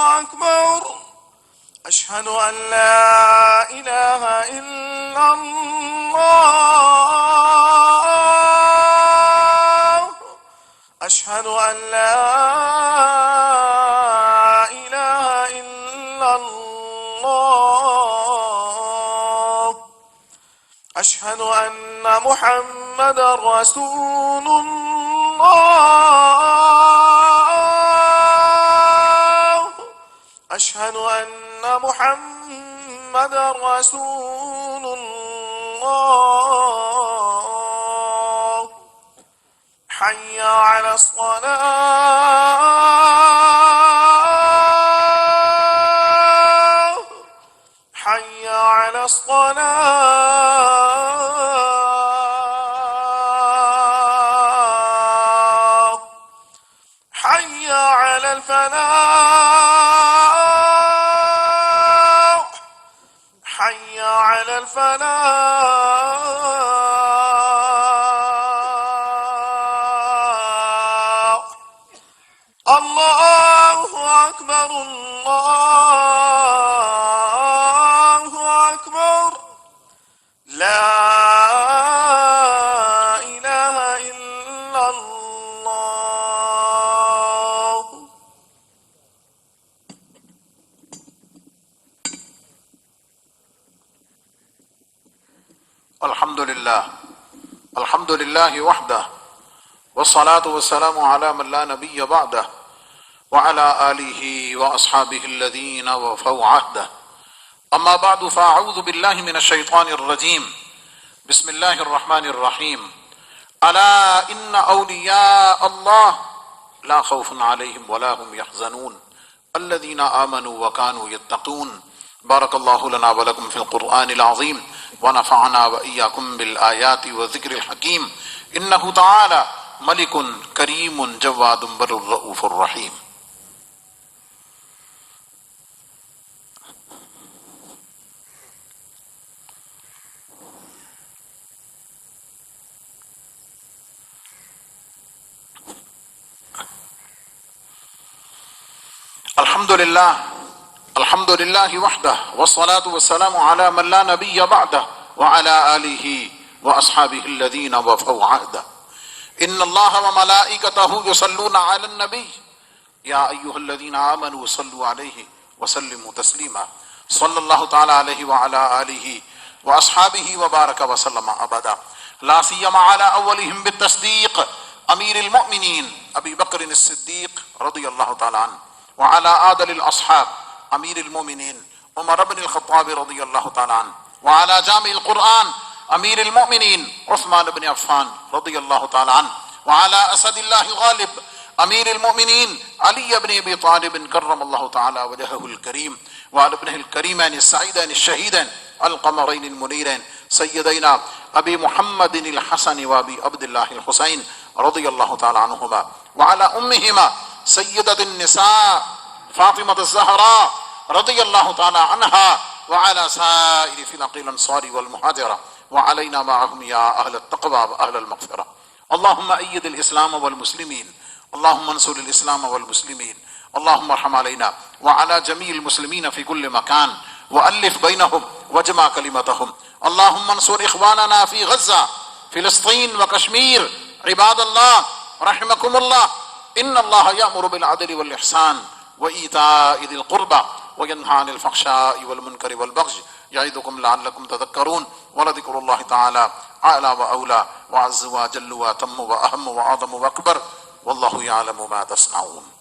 اکبر اشہد ان لا الہ الا اللہ اشہد ان لا الہ الا اللہ اشہد ان محمد رسول اللہ اشہد ان محمد رسول اللہ حی علی الصلاة حی علی الصلاة حی علی الفلاح حی علی الفلاح اللہ اکبر اللہ اکبر لا الہ الا اللہ. الحمد للہ وحدہ والصلاة والسلام على من لا نبی بعدہ وعلى آلہ واصحابہ الذین وفوا عہدہ. اما بعد فاعوذ باللہ من الشیطان الرجیم. بسم اللہ الرحمن الرحیم. الا ان اولیاء اللہ لا خوف علیہم ولا هم يحزنون الذین آمنوا وكانوا يتقون. بارک اللہ لنا ولکم فی القرآن العظیم ونفعنا وإیاکم بالآیات والذکر الحکیم. انہ تعالی ملک کریم جواد بر الرؤوف الرحیم. الحمد للہ وحدہ والصلاة والسلام على من لا نبی بعدہ وعلى آلہ واصحابہ الذین وفوا عہدہ. ان اللہ وملائکتہ یصلون علی النبی یا ایہا الذین آمنوا صلوا علیہ وسلموا تسلیما. صلی اللہ تعالی علیہ وعلى آلہ واصحابہ وبارک وسلم ابدا. لا سیما علی اولہم بالتصدیق امیر المؤمنین ابی بکر الصدیق رضی اللہ تعالی عنہ وعلى عادل الاصحاب امیر المؤمنین عمر بن الخطاب رضی اللہ تعالی عنہ وعلى جامع القرآن امیر المؤمنین عثمان بن عفان رضی اللہ تعالی عنہ وعلى اسد اللہ غالب امیر المؤمنین علی بن ابی طالب کرم اللہ تعالی وجہہ الکریم وعلى ابنہ الکریمین السعیدین الشہیدین القمرین المنیرین سیدینا ابی محمد الحسن وابی عبد اللہ الحسین رضی اللہ تعالی عنہما وعلى امہما سیدۃ النساء فاطمة الزہراء رضی اللہ تعالی عنہا وعلى سائر فرق الانصار والمہاجرہ وعلينا معهم يا أهل التقوى وأهل المغفرة. اللهم أيد الإسلام والمسلمين اللهم انصر الإسلام والمسلمين اللهم ارحم علينا وعلى جميع المسلمين في كل مكان وألف بينهم واجمع كلمتهم. اللهم انصر إخواننا في غزة فلسطين وكشمير. عباد الله رحمكم الله إن الله يأمر بالعدل والإحسان وإيتاء ذي القربى وينهى عن الفحشاء والمنكر والبغي يعظكم لعلكم تذكرون. ولذكر الله تعالى أعلى وأولى وعز وجل وأتم وأهم وأعظم وأكبر والله يعلم ما تصنعون.